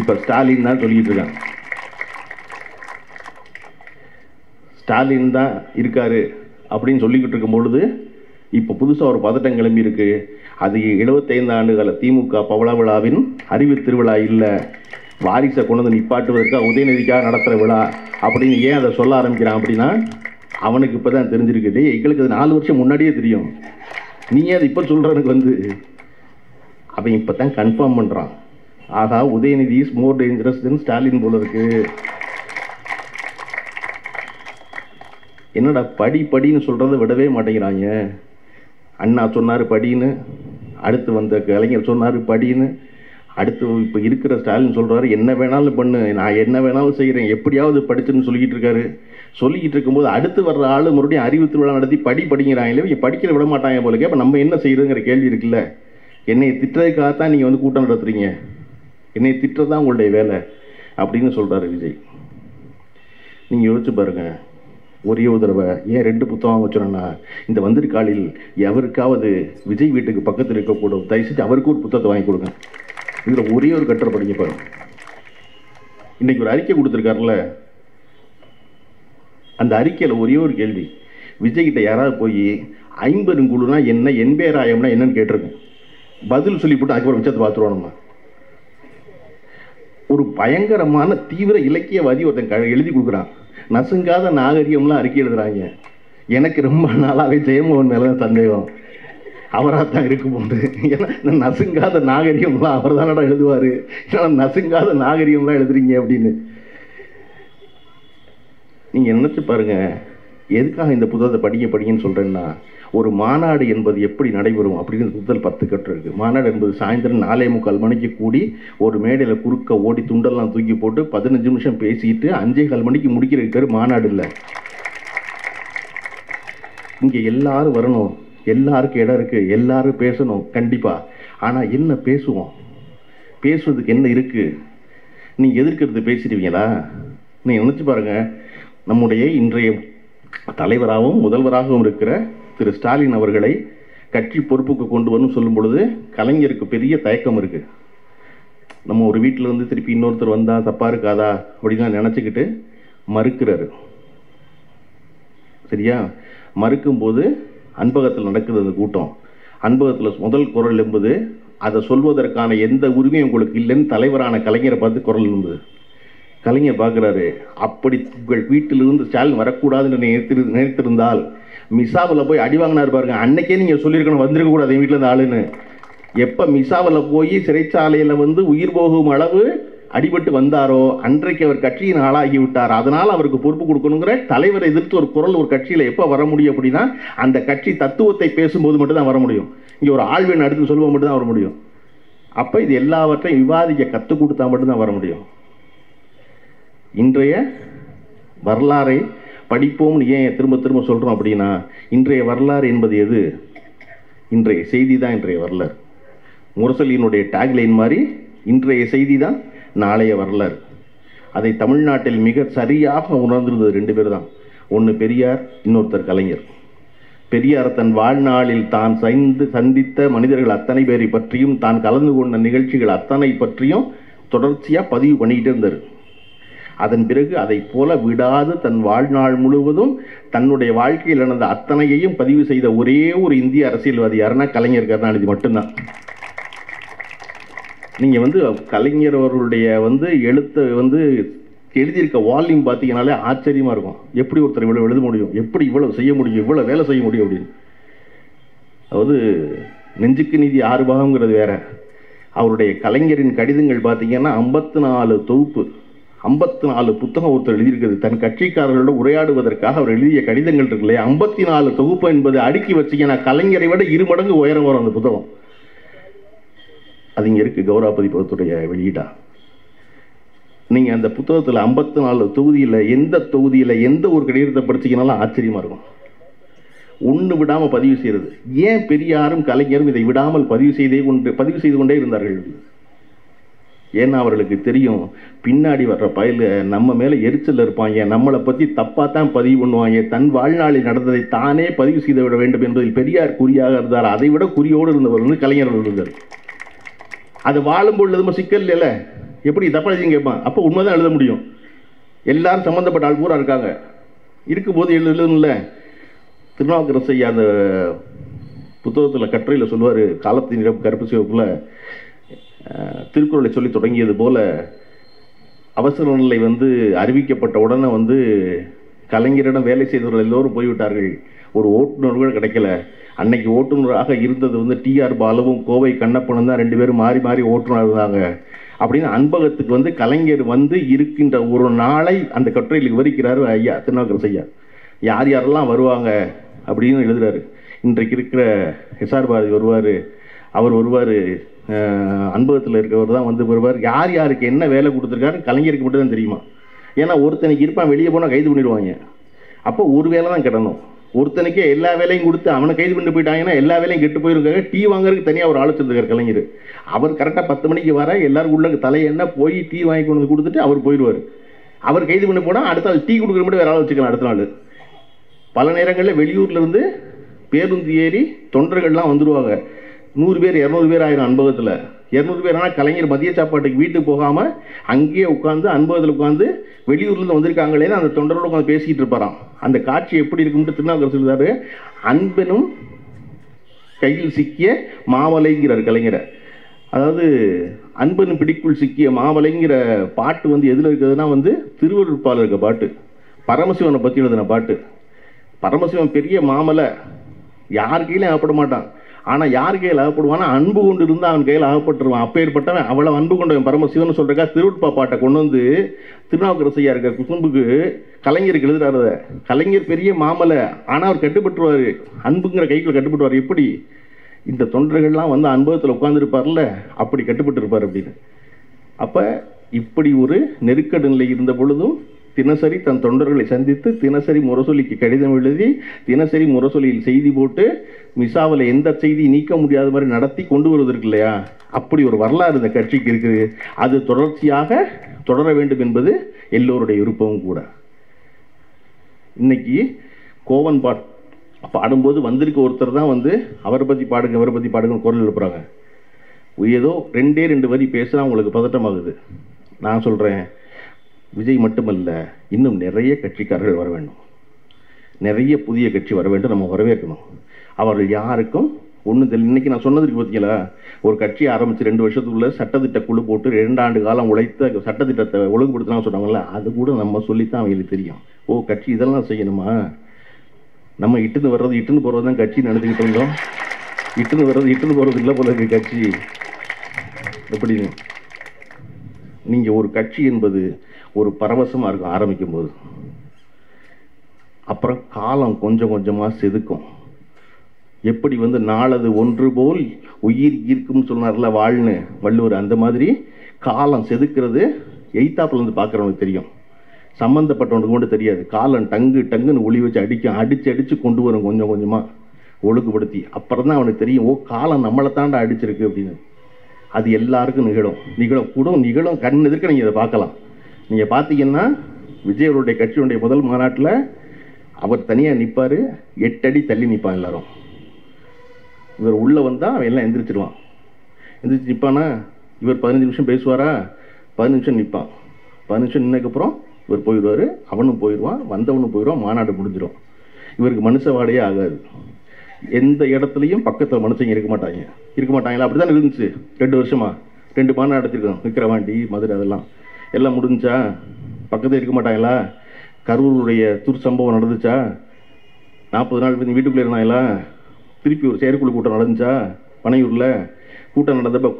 இப்போ ஸ்டாலின் தான் சொல்லிக்கிட்டு இருக்காங்க. ஸ்டாலின் தான் இருக்காரு அப்படின்னு சொல்லிக்கிட்டு இருக்கும் பொழுது இப்போ புதுசாக ஒரு பதட்டம் கிளம்பி இருக்கு. அது 75 ஆண்டுகால திமுக பவள விழாவின் அறிவு திருவிழா இல்லை, வாரிசை கொண்டு வந்து நிப்பாட்டுவதற்காக உதயநிதிக்காக நடத்துகிற விழா அப்படின்னு ஏன் அதை சொல்ல ஆரம்பிக்கிறான் அப்படின்னா, அவனுக்கு இப்போ தான் தெரிஞ்சிருக்குது. எங்களுக்கு அது 4 வருஷம் முன்னாடியே தெரியும், நீ அதை இப்போ சொல்கிறனுக்கு வந்து அவன் இப்போ தான் கன்ஃபார்ம் பண்ணுறான். ஆகா, உதயநிதி இஸ் மோர் டேஞ்சரஸ் தென் ஸ்டாலின் போல இருக்கு. என்னடா படின்னு சொல்கிறத விடவே மாட்டேங்கிறாங்க. அண்ணா சொன்னார் படின்னு, அடுத்து வந்த கலைஞர் சொன்னார் படின்னு, அடுத்து இப்போ இருக்கிற ஸ்டாலின் சொல்கிறாரு என்ன வேணாலும் பண்ணு, நான் என்ன வேணாலும் செய்கிறேன், எப்படியாவது படிச்சுன்னு சொல்லிக்கிட்டு இருக்காரு. சொல்லிக்கிட்டு இருக்கும்போது அடுத்து வர்ற ஆள் மறுபடியும் அறிவு திருவிழா நடத்தி படிக்கிறாங்களே, இங்கே படிக்கிற விட மாட்டாங்க போலக்கே. அப்போ நம்ம என்ன செய்யுதுங்கிற கேள்வி இருக்குல்ல. என்னை திட்டுறதுக்காகத்தான் நீங்கள் வந்து கூட்டம் நடத்துறீங்க, என்னை திட்டுறதான் உங்களுடைய வேலை அப்படின்னு சொல்கிறாரு விஜய். நீங்கள் யோசிச்சு பாருங்கள், ஒரே ஒரு தடவை ஏன் 2 புத்தகம் வாங்க சொன்னா, இந்த வந்திருக்காளில் எவருக்காவது விஜய் வீட்டுக்கு பக்கத்தில் இருக்கக்கூடும், தயவுசெய்து அவருக்கு ஒரு புத்தகத்தை வாங்கி கொடுங்க. இதில் ஒரே ஒரு கட்டுரை படிங்க பாருங்க. இன்னைக்கு ஒரு அறிக்கை கொடுத்துருக்காருல, அந்த அறிக்கையில் ஒரே ஒரு கேள்வி, விஜய்கிட்ட யாராவது போய் 50 குழுனா என்ன, எண்பேராயம்னா என்னன்னு கேட்டிருக்கேன். பதில் சொல்லி போட்டு அதுக்கப்புறம் மிச்சத்தை பார்த்துருவோம். நம்ம ஒரு பயங்கரமான தீவிர இலக்கியவாதி ஒருத்தன் எழுதி கொடுக்குறான், நசுங்காத நாகரிகம்லாம் அறிக்கை எழுதுறாங்க. எனக்கு ரொம்ப நாளாகவே ஜெயமோகன் மேலே தான் சந்தேகம். அவராக தான் இருக்கும் போது. ஏன்னா இந்த நசுங்காத நாகரிகம்லாம் அவர் தானடா எழுதுவார், ஏன்னா நசுங்காத நாகரிகம்லாம் எழுதுறீங்க அப்படின்னு. நீங்கள் நினச்சி பாருங்கள், எதுக்காக இந்த புத்தகத்தை படிங்கன்னு சொல்கிறேன்னா, ஒரு மாநாடு என்பது எப்படி நடைபெறும் அப்படின்னு புத்தல் 10 கட்டு இருக்குது. மாநாடு என்பது சாயந்தரம் 4:45 மணிக்கு கூடி ஒரு மேடையில் குறுக்க ஓடி துண்டெல்லாம் தூக்கி போட்டு 15 நிமிஷம் பேசிட்டு 5:15 மணிக்கு முடிக்கிற பேர் மாநாடு இல்லை. இங்கே எல்லாரும் வரணும், எல்லாருக்கும் இடம் இருக்குது, எல்லாரும் பேசணும் கண்டிப்பாக. ஆனால் என்ன பேசுவோம்? பேசுவதுக்கு என்ன இருக்குது? நீங்கள் எதிர்க்கிறது பேசிடுவீங்களா? நீங்கள் நினச்சி பாருங்கள், நம்முடைய இன்றைய தலைவராகவும் முதல்வராகவும் இருக்கிற திரு ஸ்டாலின் அவர்களை கட்சி பொறுப்புக்கு கொண்டு வரணும் சொல்லும் பொழுது கலைஞருக்கு பெரிய தயக்கம் இருக்குது. நம்ம ஒரு வீட்டில் வந்து திருப்பி இன்னொருத்தர் வந்தால் தப்பாக இருக்காதா அப்படின்னு நினச்சிக்கிட்டு மறுக்கிறாரு. சரியா? மறுக்கும்போது அன்பகத்தில் நடக்குது அந்த கூட்டம். அன்பகத்தில் முதல் குரல் என்பது அதை சொல்வதற்கான எந்த உரிமையும் உங்களுக்கு இல்லைன்னு தலைவரான கலைஞரை பார்த்து குரல் இருந்தது. கலைஞர் பார்க்குறாரு, அப்படி உங்கள் வீட்டிலிருந்து ஸ்டாலின் வரக்கூடாதுன்னு நினைத்திருந்தால் மிசாவில் போய் அடி வாங்கினார் பாருங்க, அன்னைக்கே நீங்கள் சொல்லியிருக்கணும் வந்திருக்க கூடாது என் வீட்டில் இருந்து ஆளுன்னு. எப்போ மிசாவில் போய் சிறைச்சாலையில் வந்து உயிர் போகும் அளவு அடிபட்டு வந்தாரோ அன்றைக்கு அவர் கட்சியின் ஆளாகி விட்டார். அதனால் அவருக்கு பொறுப்பு கொடுக்கணுங்கிற தலைவரை எதிர்த்து ஒரு குரல் ஒரு கட்சியில் எப்போ வர முடியும் அப்படின்னா, அந்த கட்சி தத்துவத்தை பேசும்போது மட்டும்தான் வர முடியும். இங்கே ஒரு ஆழ்வின் அடுத்து சொல்லுவோம் மட்டும்தான் வர முடியும். அப்போ இது எல்லாவற்றையும் விவாதிக்க கற்றுக் கொடுத்தா மட்டும்தான் வர முடியும். இன்றைய வரலாறை படிப்போம்னு ஏன் திரும்ப திரும்ப சொல்கிறோம் அப்படின்னா, இன்றைய வரலாறு என்பது எது? இன்றைய செய்தி தான் இன்றைய வரலாறு. முரசொலியினுடைய டேக்லைன் மாதிரி இன்றைய செய்தி தான் நாளைய வரலாறு. அதை தமிழ்நாட்டில் மிக சரியாக உணர்ந்திருந்தது 2 பேர் தான். ஒன்று பெரியார், இன்னொருத்தர் கலைஞர். பெரியார் தன் வாழ்நாளில் தான் சந்தித்த மனிதர்கள் அத்தனை பேரை பற்றியும் தான் கலந்து கொண்ட நிகழ்ச்சிகள் அத்தனை பற்றியும் தொடர்ச்சியாக பதிவு பண்ணிக்கிட்டே இருந்தார். அதன் பிறகு அதை போல விடாது தன் வாழ்நாள் முழுவதும் தன்னுடைய வாழ்க்கையில் நடந்த அத்தனையையும் பதிவு செய்த ஒரே ஒரு இந்திய அரசியல்வாதி யாருன்னா கலைஞர் கருணாநிதி மட்டும்தான். நீங்கள் வந்து கலைஞர் அவர்களுடைய எழுத்தை எழுதியிருக்க வால்யூம் பார்த்தீங்கன்னாலே ஆச்சரியமாக இருக்கும். எப்படி ஒருத்தர் இவ்வளோ எழுத முடியும், எப்படி இவ்வளோ செய்ய முடியும், இவ்வளோ வேலை செய்ய முடியும் அப்படின்னு. அதாவது நெஞ்சுக்கு நீதி 6 பாகம்ங்கிறது வேற. அவருடைய கலைஞரின் கடிதங்கள் பார்த்தீங்கன்னா 54 தொகுப்பு, 54 புத்தகம் ஒருத்தர் எழுதியிருக்கிறது. தன் கட்சிக்காரர்களோட உரையாடுவதற்காக அவர் எழுதிய கடிதங்கள் இருக்குல்லையே, 54 தொகுப்பு என்பது அடுக்கி வச்சிங்கன்னா கலைஞரை விட 2 மடங்கு உயரம் வரும் அந்த புத்தகம். அது இங்கே இருக்குது, கௌரவ பதிப்பகத்துடைய வெளியீடா. நீங்கள் அந்த புத்தகத்தில் 54 தொகுதியில் எந்த ஒரு கடிதத்தை படிச்சிங்கனாலும் ஆச்சரியமாக இருக்கும். ஒன்று விடாமல் பதிவு செய்கிறது. ஏன் பெரியாரும் கலைஞரும் இதை விடாமல் பதிவு செய்து கொண்டே இருந்தார்கள்? ஏன்னா அவர்களுக்கு தெரியும், பின்னாடி வர்ற பயல நம்ம மேலே எரிச்சல் இருப்பாங்க, நம்மளை பற்றி தப்பாக தான் பதிவு பண்ணுவாங்க. தன் வாழ்நாளில் நடந்ததை தானே பதிவு செய்து விட வேண்டும் என்பதில் பெரியார் குறியாக இருந்தார். அதை விட குறியோடு இருந்தவர் கலைஞர் இருந்தார். அது வாழும்பொழுது நம்ம சிக்கல் இல்லை, எப்படி தப்பா எழுதிங்க கேட்பான். அப்போ உண்மைதான் எழுத முடியும். எல்லாரும் சம்மந்தப்பட்ட ஆள் பூரா இருக்காங்க, இருக்கும்போது எழுதணும்ல. திருநாவுக்கரசு ஐயா அந்த புத்தகத்தில் கட்டுரையில் சொல்லுவார், காலத்தின் நிறம் கருப்பு சிவப்பில் திருக்குறளை சொல்லி தொடங்கியது போல அவசர நிலை அறிவிக்கப்பட்ட உடனே கலைஞரிடம் வேலை செய்தவர்கள் எல்லோரும் போய்விட்டார்கள். ஒரு ஓட்டுநர் கூட கிடைக்கல. அன்னைக்கு ஓட்டுநராக இருந்தது டிஆர் பாலுவும் கோவை கண்ணப்பனும் தான், 2 பேரும் மாறி மாறி ஓட்டுநர் இருந்தாங்க அப்படின்னு அன்பகத்துக்கு கலைஞர் இருக்கின்ற ஒரு நாளை அந்த கட்டுரையில் விவரிக்கிறாரு ஐயா திருநாவுக்கரசு ஐயா. யார் யாரெல்லாம் வருவாங்க அப்படின்னு எழுதுறாரு. இன்றைக்கு இருக்கிற எஸ்ஆர் பாரதி வருவார், அவர் வருவார், அன்பகத்தில் இருக்கிறவர் தான் வருவார். யார் யாருக்கு என்ன வேலை கொடுத்துருக்காரு கலைஞருக்கு மட்டும் தான் தெரியுமா. ஏன்னா ஒருத்தனைக்கு இருப்பான், வெளியே போனால் கைது பண்ணிடுவாங்க. அப்போ ஒரு வேலை தான் கிடணும். ஒருத்தனுக்கே எல்லா வேலையும் கொடுத்து அவனை கைது பண்ணி போயிட்டாங்கன்னா எல்லா வேலையும் கெட்டு போயிருக்காங்க. டீ வாங்குறதுக்கு தனியாக ஒரு ஆலோசனை கலைஞர். அவர் கரெக்டாக 10 மணிக்கு வர எல்லாரும் உள்ள தலையெண்ண போய் டீ வாங்கி கொண்டு வந்து கொடுத்துட்டு அவர் போயிடுவார். அவர் கைது பண்ணி போனால் அடுத்த நாள் டீ கொடுக்குற மட்டும் வேற ஆள் வச்சுக்கலாம். அடுத்த நாள் பல நேரங்களில் வெளியூர்லேருந்து பேருந்து ஏறி தொண்டர்கள்லாம் வந்துடுவாங்க. 100 பேர் 200 பேர் ஆயிரம் அன்பகத்தில். 200 பேர் ஆனால் கலைஞர் மதிய சாப்பாட்டுக்கு வீட்டுக்கு போகாமல் அங்கேயே உட்காந்து அன்பகத்தில் உட்காந்து வெளியூர்லேருந்து வந்திருக்காங்களே அந்த தொண்டரோடு உட்காந்து பேசிக்கிட்டு இருப்பாராம். அந்த காட்சி எப்படி இருக்கும்னு திருநாவுக்கரசு சொல்றாரு. அன்பனும் கையில் சிக்கிய மாவலைங்கிறார் கலைஞரை. அதாவது அன்பனும் பிடிக்குள் சிக்கிய மாவலைங்கிற பாட்டு எதில் இருக்குதுன்னா திருவருட்பால் இருக்க பாட்டு, பரமசிவனை பற்றி எழுதின பாட்டு. பரமசிவன் பெரிய மாமலை, யார் கையிலும் ஆகப்பட மாட்டான். ஆனால் யார் கையில் அகப்படுவானா, அன்பு கொண்டு இருந்தால் அவன் கையில் அகப்பட்டுருவான். அப்பேற்பட்டவன் அவ்வளோ அன்பு கொண்டவன் பரமசிவன் சொல்கிறக்கா திருவட்பா பாட்டை கொண்டு வந்து திருநாவுக்கரசையா இருக்க குசும்புக்கு கலைஞருக்கு எழுதுறாரு. கலைஞர் பெரிய மாமலை, ஆனால் அவர் கட்டுப்பட்டுருவார், அன்புங்கிற கைக்குள்ள கட்டுப்பட்டுருவார். எப்படி இந்த தொண்டர்கள்லாம் வந்து அனுபவத்தில் உட்கார்ந்துருப்பார்ல, அப்படி கட்டுப்பட்டு அப்படின்னு. அப்போ இப்படி ஒரு நெருக்கடி நிலை இருந்த பொழுதும் தினசரி தன் தொண்டர்களை சந்தித்து தினசரி முரசொலிக்கு கடிதம் எழுதி தினசரி முரசொலியில் செய்தி போட்டு மிசாவில் எந்த செய்தி நீக்க முடியாத மாதிரி நடத்தி கொண்டு வருவதற்கு இல்லையா, அப்படி ஒரு வரலாறு இந்த கட்சிக்கு இருக்குது. அது தொடர்ச்சியாக தொடர வேண்டும் என்பது எல்லோருடைய விருப்பமும் கூட. இன்னைக்கு கோவன் பாடும்போது வந்திருக்க ஒருத்தர் தான் வந்து அவரை பற்றி பாடுங்க அவரை பற்றி பாடுங்க குரல் எழுப்புறாங்க. ஏதோ 2 வரி பேசுனா உங்களுக்கு பதட்டமாகுது. நான் சொல்கிறேன், விஜய் மட்டுமல்ல, இன்னும் நிறைய கட்சிக்காரர்கள் வர வேண்டும், நிறைய புதிய கட்சி வர வேண்டும், நம்ம வரவேற்கணும். அவர்கள் யாருக்கும் ஒன்றும் தெரியல. இன்றைக்கி நான் சொன்னதுக்கு பார்த்தீங்களா, ஒரு கட்சி ஆரம்பித்து 2 வருஷத்துக்குள்ளே சட்டத்திட்ட குழு போட்டு 2 ஆண்டு காலம் உழைத்த சட்டத்திட்டத்தை ஒழுங்குபடுத்தலாம் சொன்னாங்கல்ல, அது கூட நம்ம சொல்லித்தான் அவங்களுக்கு தெரியும். ஓ, கட்சி இதெல்லாம் செய்யணுமா, நம்ம இட்டுன்னு வர்றது இட்டுன்னு போகிறது தான் கட்சி நடந்துக்கிட்டு இருந்தோம், இட்டுன்னு வர்றது இட்டுன்னு போகிறது இல்லை போல இருக்கு கட்சி எப்படின்னு. நீங்கள் ஒரு கட்சி என்பது ஒரு பரவசமாக இருக்கும் ஆரம்பிக்கும் போது, அப்புறம் காலம் கொஞ்சம் கொஞ்சமாக செதுக்கும். எப்படி வந்து நாளது ஒன்று போல் உயிர் ஈர்க்கும்னு சொன்னார்ல வாழ்னு வள்ளுவர், அந்த மாதிரி காலம் செதுக்கிறது எய்த்தாப்புலேருந்து பார்க்குறவனுக்கு தெரியும், சம்மந்தப்பட்டவனுக்கு கூட தெரியாது. காலம் டங்குன்னு ஒளி வச்சு அடித்து கொண்டு வரும் கொஞ்சம் கொஞ்சமாக ஒழுங்குபடுத்தி. அப்புறம் தான் அவனுக்கு தெரியும், ஓ காலம் நம்மளை தாண்டா அடிச்சிருக்கு அப்படின்னு. அது எல்லாருக்கும் நிகழும் கண் எதிர்க்க நீங்கள் இதை பார்க்கலாம். நீங்கள் பார்த்தீங்கன்னா விஜய் அவருடைய கட்சியுடைய முதல் மாநாட்டில் அவர் தனியாக நிற்பார், 8 அடி தள்ளி நிற்பான் எல்லாரும். இவர் உள்ளே வந்தால் அவன் எல்லாம் எந்திரிச்சிருவான். எந்திரிச்சு நிற்பானா, இவர் 15 நிமிஷம் பேசுவாரா, 15 நிமிஷம் நிற்பான். 15 நிமிஷம் நின்னதுக்கப்புறம் இவர் போயிடுவார், அவனும் போயிடுவான், வந்தவனும் போயிடுவான், மாநாடு முடிஞ்சிடும். இவருக்கு மனுஷவாடையே ஆகாது. எந்த இடத்துலையும் பக்கத்தில் மனுஷங்க இருக்க மாட்டாங்களா? அப்படி தான் இருந்துச்சு 2 வருஷமா. 2 மாநாடு நடத்திருக்கோம், விக்கிரவாண்டி, மதுரை, அதெல்லாம் எல்லாம் முடிஞ்சா பக்கத்தில் இருக்க மாட்டாங்களா? கரூருடைய துர்சம்பவம் நடந்துச்சா? 40 நாள் வீட்டுக்குள்ளே இருந்தாங்களா? திருப்பி ஒரு செயற்குழு கூட்டம் நடந்துச்சா? பனையூரில் கூட்டம் நடந்தப்போ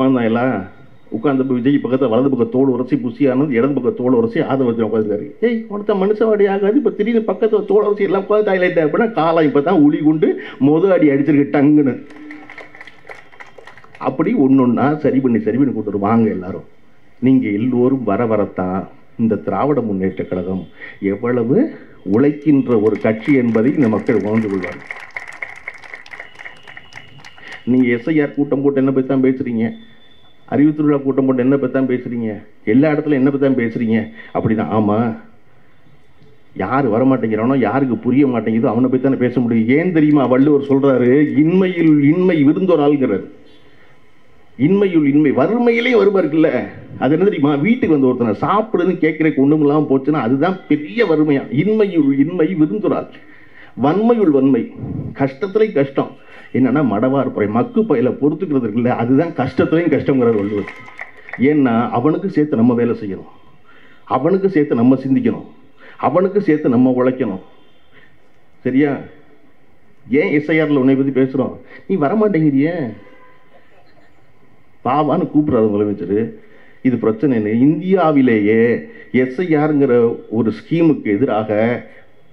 உட்கார்ந்தப்போ விஜய் பக்கத்தில் வலது பக்கம் தோல் உரசி புசியானது, இடது பக்கம் தோல் உரசி ஆதரவு உட்காந்துருக்காரு. ஏய், ஒருத்த மனுஷவாடி ஆகாது. இப்போ திடீர்னு பக்கத்தில் தோல் உரசி எல்லாம் உட்காந்து டாய்லெட் அப்படின்னா காலம் இப்போ தான் உளி கொண்டு அடி அடிச்சிருக்கு டங்குன்னு. அப்படி ஒன்றா சரி பண்ணி கொண்டு வருவாங்க எல்லாரும். நீங்கள் எல்லோரும் வரத்தான் இந்த திராவிட முன்னேற்ற கழகம் எவ்வளவு உழைக்கின்ற ஒரு கட்சி என்பதை இந்த மக்கள் உணர்ந்து கொள்வார்கள். நீங்கள் எஸ்ஐஆர் கூட்டம் போட்டு என்ன பற்றி தான் பேசுகிறீங்க, அறிவு திருவிழா கூட்டம் போட்டு என்ன பற்றி தான் பேசுகிறீங்க, எல்லா இடத்துல என்ன பற்றி தான் பேசுகிறீங்க அப்படின்னா, ஆமாம், யார் வரமாட்டேங்கிறானோ, யாருக்கு புரிய மாட்டேங்குதோ அவனை பற்றி தானே பேச முடியும். ஏன் தெரியுமா? வள்ளுவர் சொல்கிறாரு, இன்மையில் இன்மை விருந்தோராள்ங்கிறார். இன்மையுள் இன்மை, வறுமையிலே வருமா இருக்குல்ல, அது என்ன தெரியுமா? வீட்டுக்கு வந்து ஒருத்தனை சாப்பிடுன்னு கேட்குறக்கு ஒன்றும் இல்லாமல் போச்சுன்னா அதுதான் பெரிய வறுமையா. இன்மையுள் இன்மை விருந்துறாள், வன்மையுள் வன்மை, கஷ்டத்துலேயும் கஷ்டம். என்னன்னா மடவார் பறை மக்கு பயில பொறுத்துக்கிறது இருக்குல்ல, அதுதான் கஷ்டத்துலையும் கஷ்டங்கிறார் வள்ளுவர். ஏன்னா அவனுக்கு சேர்த்து நம்ம வேலை செய்யணும், அவனுக்கு சேர்த்து நம்ம சிந்திக்கணும், அவனுக்கு சேர்த்து நம்ம உழைக்கணும். சரியா? ஏன் எஸ்ஐஆரில் உன்னை பற்றி பேசுகிறோம்? நீ வரமாட்டேங்கிறிய பாவான்னு கூப்பிட்றாரு முதலமைச்சர். இது பிரச்சனை. இந்தியாவிலேயே எஸ்ஐஆருங்கிற ஒரு ஸ்கீமுக்கு எதிராக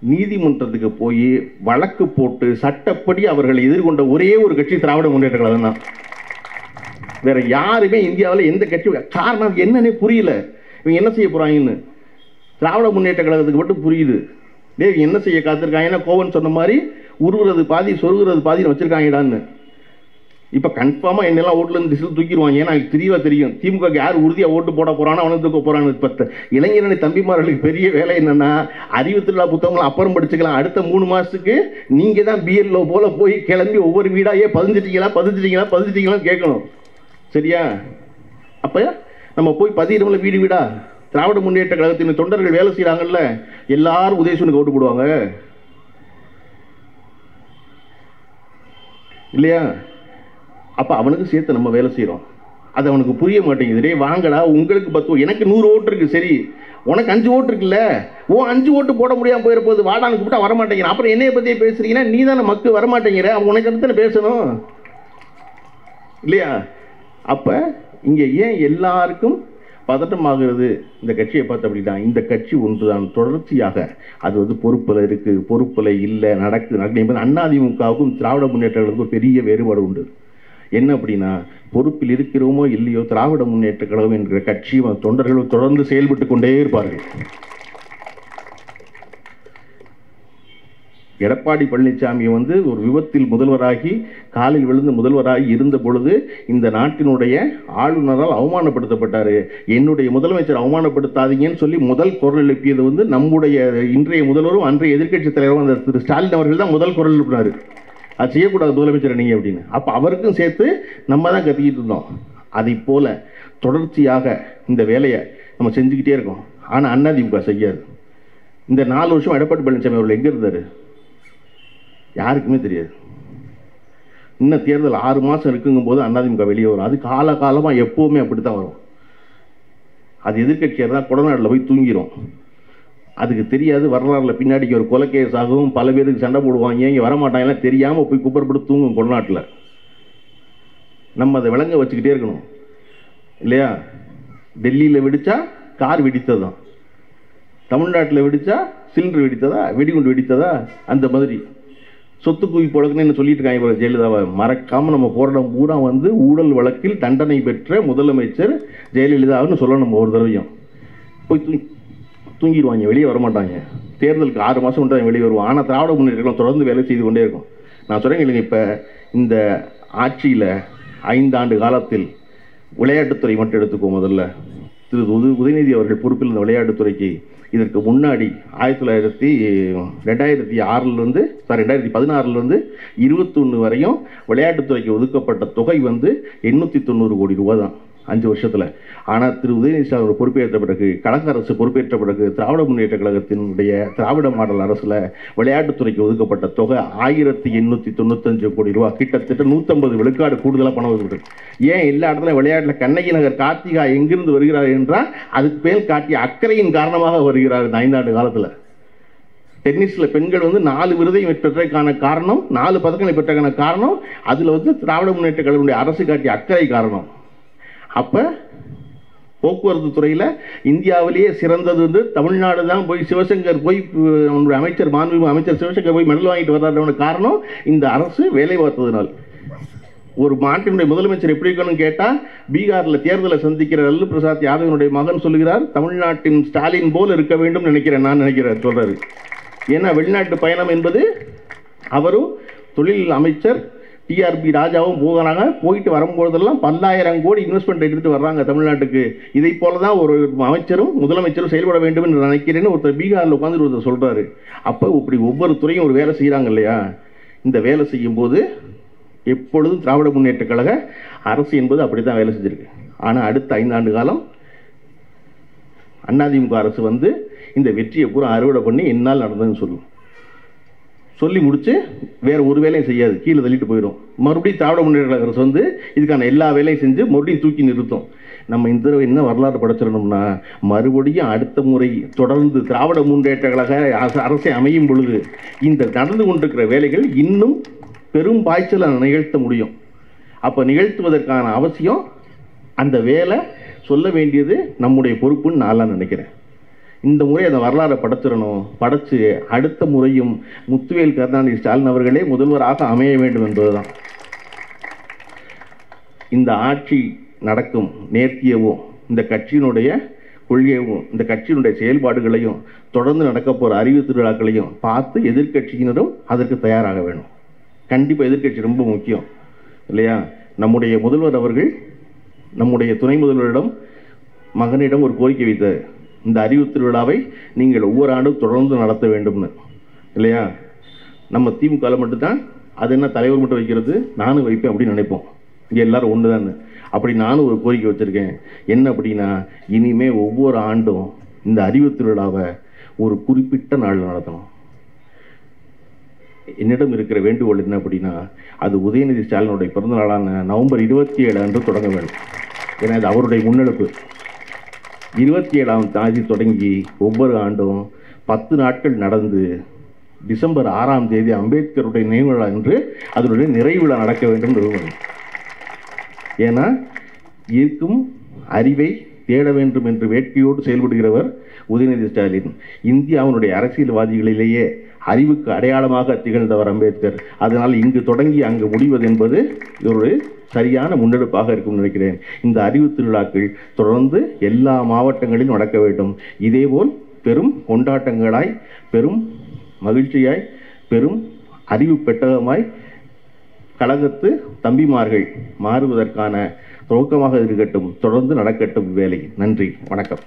நீதிமன்றத்துக்கு போய் வழக்கு போட்டு சட்டப்படி அவர்களை எதிர்கொண்ட ஒரே ஒரு கட்சி திராவிட முன்னேற்ற கழகம் தான். வேற யாருமே இந்தியாவில் எந்த கட்சி, காரணம் என்னன்னே புரியல. இவங்க என்ன செய்ய போறாங்கன்னு திராவிட முன்னேற்ற கழகத்துக்கு மட்டும் புரியுது. டேய் என்ன செய்ய காத்திருக்காங்கன்னா, கோவன் சொன்ன மாதிரி உருவுறது பாதி சொருகிறது பாதின்னு வச்சிருக்காங்கடான்னு. இப்போ கன்ஃபார்மாக என்னெல்லாம் ஓட்டுலேருந்து திசையில் தூக்கிடுவாங்க. ஏன்னா எனக்கு தெரியும் திமுக யார் உறுதியாக ஓட்டு போட போகிறானோ அவனை தூக்க போகிறான்னு. இப்போ இளைஞரணி தம்பிமார்களுக்கு பெரிய வேலை என்னென்னா, அறிவு திருவிழா புத்தகங்களை அப்புறம் படிச்சுக்கலாம். அடுத்த 3 மாதத்துக்கு நீங்கள் தான் பிஎல்ஓ போல் போய் கிளம்பி ஒவ்வொரு வீடாக பதிஞ்சிட்டீங்களான்னு கேட்கணும். சரியா? அப்போ நம்ம போய் பதிகிறோம்ல வீடா. திராவிட முன்னேற்ற கழகத்தின் தொண்டர்கள் வேலை செய்கிறாங்கல்ல, எல்லாரும் உதயசூனுக்கு ஓட்டு போடுவாங்க இல்லையா? அப்போ அவனுக்கு சேர்த்து நம்ம வேலை செய்கிறோம். அது அவனுக்கு புரிய மாட்டேங்குது. வாங்கடா, உங்களுக்கு 10, எனக்கு 100 ஓட்டு இருக்குது. சரி, உனக்கு 5 ஓட்டு இருக்குல்ல, 5 ஓட்டு போட முடியாமல் போயிட போகுது, வாடான்னு கூப்பிட்டா வரமாட்டேங்கிறேன். அப்புறம் என்னைய பற்றியே பேசுறீங்கன்னா, நீ தானே மக்கு வரமாட்டேங்கிற, அவன் உனக்கு தானே பேசணும். இல்லையா? அப்போ இங்கே ஏன் எல்லாருக்கும் பதட்டமாகிறது இந்த கட்சியை பார்த்து அப்படின்னா, இந்த கட்சி ஒன்று தான் தொடர்ச்சியாக அது வந்து பொறுப்பில் இருக்குது, பொறுப்பில் இல்லை, நடக்குது என்பது அதிமுகவுக்கும் திராவிட முன்னேற்றங்களுக்கும் ஒரு பெரிய வேறுபாடு உண்டு. என்ன அப்படின்னா, பொறுப்பில் இருக்கிறோமோ இல்லையோ திராவிட முன்னேற்ற கழகம் என்கிற கட்சியும் தொண்டர்களும் தொடர்ந்து செயல்பட்டு கொண்டே இருப்பார்கள். எடப்பாடி பழனிசாமி வந்து ஒரு விபத்தில் முதல்வராகி காலில் விழுந்து முதல்வராகி இருந்த பொழுது இந்த நாட்டினுடைய ஆளுநரால் அவமானப்படுத்தப்பட்டார். என்னுடைய முதலமைச்சர் அவமானப்படுத்தாதீங்கன்னு சொல்லி முதல் குரல் எழுப்பியது வந்து நம்முடைய இன்றைய முதல்வரும் அன்றைய எதிர்க்கட்சி தலைவரும் அந்த திரு ஸ்டாலின் அவர்கள் தான் முதல் குரல் எழுப்பினார். அது செய்யக்கூடாது முதலமைச்சர் நீங்கள் அப்படின்னு. அப்போ அவருக்கும் சேர்த்து நம்ம தான் கத்திக்கிட்டு இருந்தோம். அதை போல தொடர்ச்சியாக இந்த வேலையை நம்ம செஞ்சுக்கிட்டே இருக்கோம். ஆனால் அதிமுக செய்யாது. இந்த 4 வருஷம் எடப்பாடி பழனிசாமி அவர்கள் எங்கே இருந்தார் யாருக்குமே தெரியாது. இன்னும் தேர்தல் 6 மாதம் இருக்குங்கும் போது அதிமுக வெளியே வரும். அது காலகாலமாக எப்போவுமே அப்படி தான் வரும். அது எதிர்கட்சியாக இருந்தால் கொடநாட்டில் போய் தூங்கிடும். அதுக்கு தெரியாது. வரலாறுல பின்னாடிக்கு ஒரு கொலைக்கேஸ் ஆகும், பல பேருக்கு சண்டை போடுவாங்க, இங்கே வரமாட்டாங்கலாம் தெரியாமல் போய் குப்பரப்பட்டு தூங்கும் கொடநாட்டில். நம்ம அதை விளங்க வச்சுக்கிட்டே இருக்கணும் இல்லையா? டெல்லியில் வெடித்தா கார் வெடித்ததான், தமிழ்நாட்டில் வெடித்தா சிலிண்டர் வெடித்ததா, வெடிகுண்டு வெடித்ததா, அந்த மாதிரி சொத்து குவி போலக்குன்னு என்ன சொல்லிட்டு இருக்காங்க ஜெயலலிதாவை. மறக்காமல் நம்ம போராட்டம் பூரா வந்து ஊழல் வழக்கில் தண்டனை பெற்ற முதலமைச்சர் ஜெயலலிதாவுன்னு சொல்லணும். ஒரு தடவையும் போய் தூங்கிடுவாங்க, வெளியே வரமாட்டாங்க. தேர்தலுக்கு 6 மாதம் கொண்டு வெளியே வருவோம். ஆனால் திராவிட முன்னேற்றம் தொடர்ந்து வேலை செய்து கொண்டே இருக்கும். நான் சொல்கிறேன் இல்லைங்க, இப்போ இந்த ஆட்சியில் 5 ஆண்டு காலத்தில் விளையாட்டுத்துறை மட்டும் எடுத்துக்கோ. முதல்ல திரு உதயநிதி அவர்கள் பொறுப்பில் இந்த விளையாட்டுத்துறைக்கு இதற்கு முன்னாடி 2016 21 வரையும் விளையாட்டுத்துறைக்கு ஒதுக்கப்பட்ட தொகை வந்து 890 கோடி ரூபா தான் 5 வருஷத்தில். ஆனால் திரு உதயநிதி ஸ்டாலின் பொறுப்பேற்ற பிறகு, கழக அரசு பொறுப்பேற்ற பிறகு திராவிட முன்னேற்ற கழகத்தினுடைய திராவிட மாடல் அரசில் விளையாட்டுத்துறைக்கு ஒதுக்கப்பட்ட தொகை 1895 கோடி ரூபா, கிட்டத்தட்ட 150 விழுக்காடு கூடுதலாக பணம் ஒதுக்கப்பட்டது. ஏன் எல்லா இடத்துல விளையாட்டில் கண்ணகி நகர் கார்த்திகா எங்கிருந்து வருகிறார் என்றால் அதுக்கு மேல் காட்டிய அக்கறையின் காரணமாக வருகிறார். இந்த 5 ஆண்டு காலத்தில் டென்னிஸில் பெண்கள் வந்து 4 விருதை பெற்றதற்கான காரணம், 4 பதக்கங்களை பெற்றதற்கான காரணம் அதில் வந்து திராவிட முன்னேற்ற கழகத்தினுடைய அரசு காட்டிய அக்கறை காரணம். அப்போ போக்குவரத்து துறையில் இந்தியாவிலேயே சிறந்தது வந்து தமிழ்நாடு தான். போய் சிவசங்கர் போய் அவனுடைய மாண்புமிகு அமைச்சர் சிவசங்கர் போய் மெடல் வாங்கிட்டு வர்றாருன்னு காரணம் இந்த அரசு வேலை பார்த்ததுனால். ஒரு மாநிலத்தினுடைய முதலமைச்சர் எப்படி இருக்கணும்னு கேட்டால், பீகாரில் தேர்தலை சந்திக்கிற லல்லு பிரசாத் யாதவனுடைய மகன் சொல்லுகிறார், தமிழ்நாட்டின் ஸ்டாலின் போல் இருக்க வேண்டும் நான் நினைக்கிறேன் சொல்கிறாரு. ஏன்னா வெளிநாட்டு பயணம் என்பது அவரும் தொழில் அமைச்சர் டிஆர்பி ராஜாவும் போயிட்டு வரும்போதெல்லாம் 10,000 கோடி இன்வெஸ்ட்மெண்ட் எடுத்துகிட்டு வர்றாங்க தமிழ்நாட்டுக்கு. இதை போல தான் ஒரு அமைச்சரும் முதலமைச்சரும் செயல்பட வேண்டும் என்று நினைக்கிறேன்னு ஒருத்தர் பீகாரில் உட்காந்துட்டு ஒருத்தர் சொல்கிறாரு. அப்போ இப்படி ஒவ்வொரு துறையும் ஒரு வேலை செய்கிறாங்க இல்லையா? இந்த வேலை செய்யும்போது எப்பொழுதும் திராவிட முன்னேற்ற கழக அரசு என்பது அப்படி தான் வேலை செஞ்சுருக்கு. ஆனால் அடுத்த 5 ஆண்டு காலம் அதிமுக அரசு வந்து இந்த வெற்றியை பூரா அறுவடை பண்ணி என்னால் நடந்ததுன்னு சொல்லி முடிச்சு வேற ஒரு வேலையும் செய்யாது, கீழே தள்ளிட்டு போயிடும். மறுபடியும் திராவிட முன்னேற்ற அரசு வந்து இதுக்கான எல்லா வேலையும் செஞ்சு மறுபடியும் தூக்கி நிறுத்தும். நம்ம இந்த தடவை என்ன வரலாறு படைச்சிடணும்னா, மறுபடியும் அடுத்த முறை தொடர்ந்து திராவிட முன்னேற்ற கழக அரசை அமையும் பொழுது இந்த நடந்து கொண்டிருக்கிற வேலைகள் இன்னும் பெரும் பாய்ச்சலை நிகழ்த்த முடியும். அப்போ நிகழ்த்துவதற்கான அவசியம், அந்த வேலை சொல்ல வேண்டியது நம்முடைய பொறுப்புன்னு நான் நினைக்கிறேன். இந்த முறை அந்த வரலாறை படைச்சிடணும். படைச்சு அடுத்த முறையும் முத்துவேல் கருணாநிதி ஸ்டாலின் அவர்களே முதல்வராக அமைய வேண்டும் என்பதுதான். இந்த ஆட்சி நடக்கும் நேர்த்தியவும், இந்த கட்சியினுடைய கொள்கையவும், இந்த கட்சியினுடைய செயல்பாடுகளையும், தொடர்ந்து நடக்க போகிற அறிவு திருவிழாக்களையும் பார்த்து எதிர்கட்சியினரும் அதற்கு தயாராக வேணும். கண்டிப்பாக எதிர்கட்சி ரொம்ப முக்கியம் இல்லையா? நம்முடைய முதல்வர் அவர்கள் நம்முடைய துணை முதல்வரிடம் மகனிடம் ஒரு கோரிக்கை வைத்தார், இந்த அறிவு திருவிழாவை நீங்கள் ஒவ்வொரு ஆண்டும் தொடர்ந்து நடத்த வேண்டும்னு இல்லையா? நம்ம திமுக மட்டும்தான் அது என்ன தலைவர் மட்டும் வைக்கிறது, நானும் வைப்பேன் அப்படின்னு நினைப்போம். இங்கே எல்லாரும் ஒன்று தான். அப்படி நானும் ஒரு கோரிக்கை வச்சுருக்கேன். என்ன அப்படின்னா, இனிமே ஒவ்வொரு ஆண்டும் இந்த அறிவு திருவிழாவை ஒரு குறிப்பிட்ட நாள் நடத்தணும். என்னிடம் இருக்கிற வேண்டுகோள் என்ன அப்படின்னா, அது உதயநிதி ஸ்டாலினுடைய பிறந்த நாளான நவம்பர் 27 அன்று தொடங்க வேண்டும். ஏன்னா இது அவருடைய முன்னெடுப்பு. 27ஆம் தேதி தொடங்கி ஒவ்வொரு ஆண்டும் 10 நாட்கள் நடந்து டிசம்பர் 6ஆம் தேதி அம்பேத்கருடைய நினைவு விழா என்று அதனுடைய நிறைவு விழா நடக்க வேண்டும். ஏன்னா இருக்கும் அறிவை தேட வேண்டும் என்று வேட்கையோடு செயல்படுகிறவர் உதயநிதி ஸ்டாலின். இந்தியாவினுடைய அரசியல்வாதிகளிலேயே அறிவுக்கு அடையாளமாக திகழ்ந்தவர் அம்பேத்கர். அதனால் இங்கு தொடங்கி அங்கு முடிவது என்பது ஒரு சரியான முன்னெடுப்பாக இருக்கும் நினைக்கிறேன். இந்த அறிவு திருவிழாக்கள் தொடர்ந்து எல்லா மாவட்டங்களிலும் நடக்க வேண்டும். இதேபோல் பெரும் கொண்டாட்டங்களாய், பெரும் மகிழ்ச்சியாய், பெரும் அறிவு பெட்டகமாய் கழகத்து தம்பிமார்கள் மாறுவதற்கான துவக்கமாக இருக்கட்டும். தொடர்ந்து நடக்கட்டும் வேலை. நன்றி, வணக்கம்.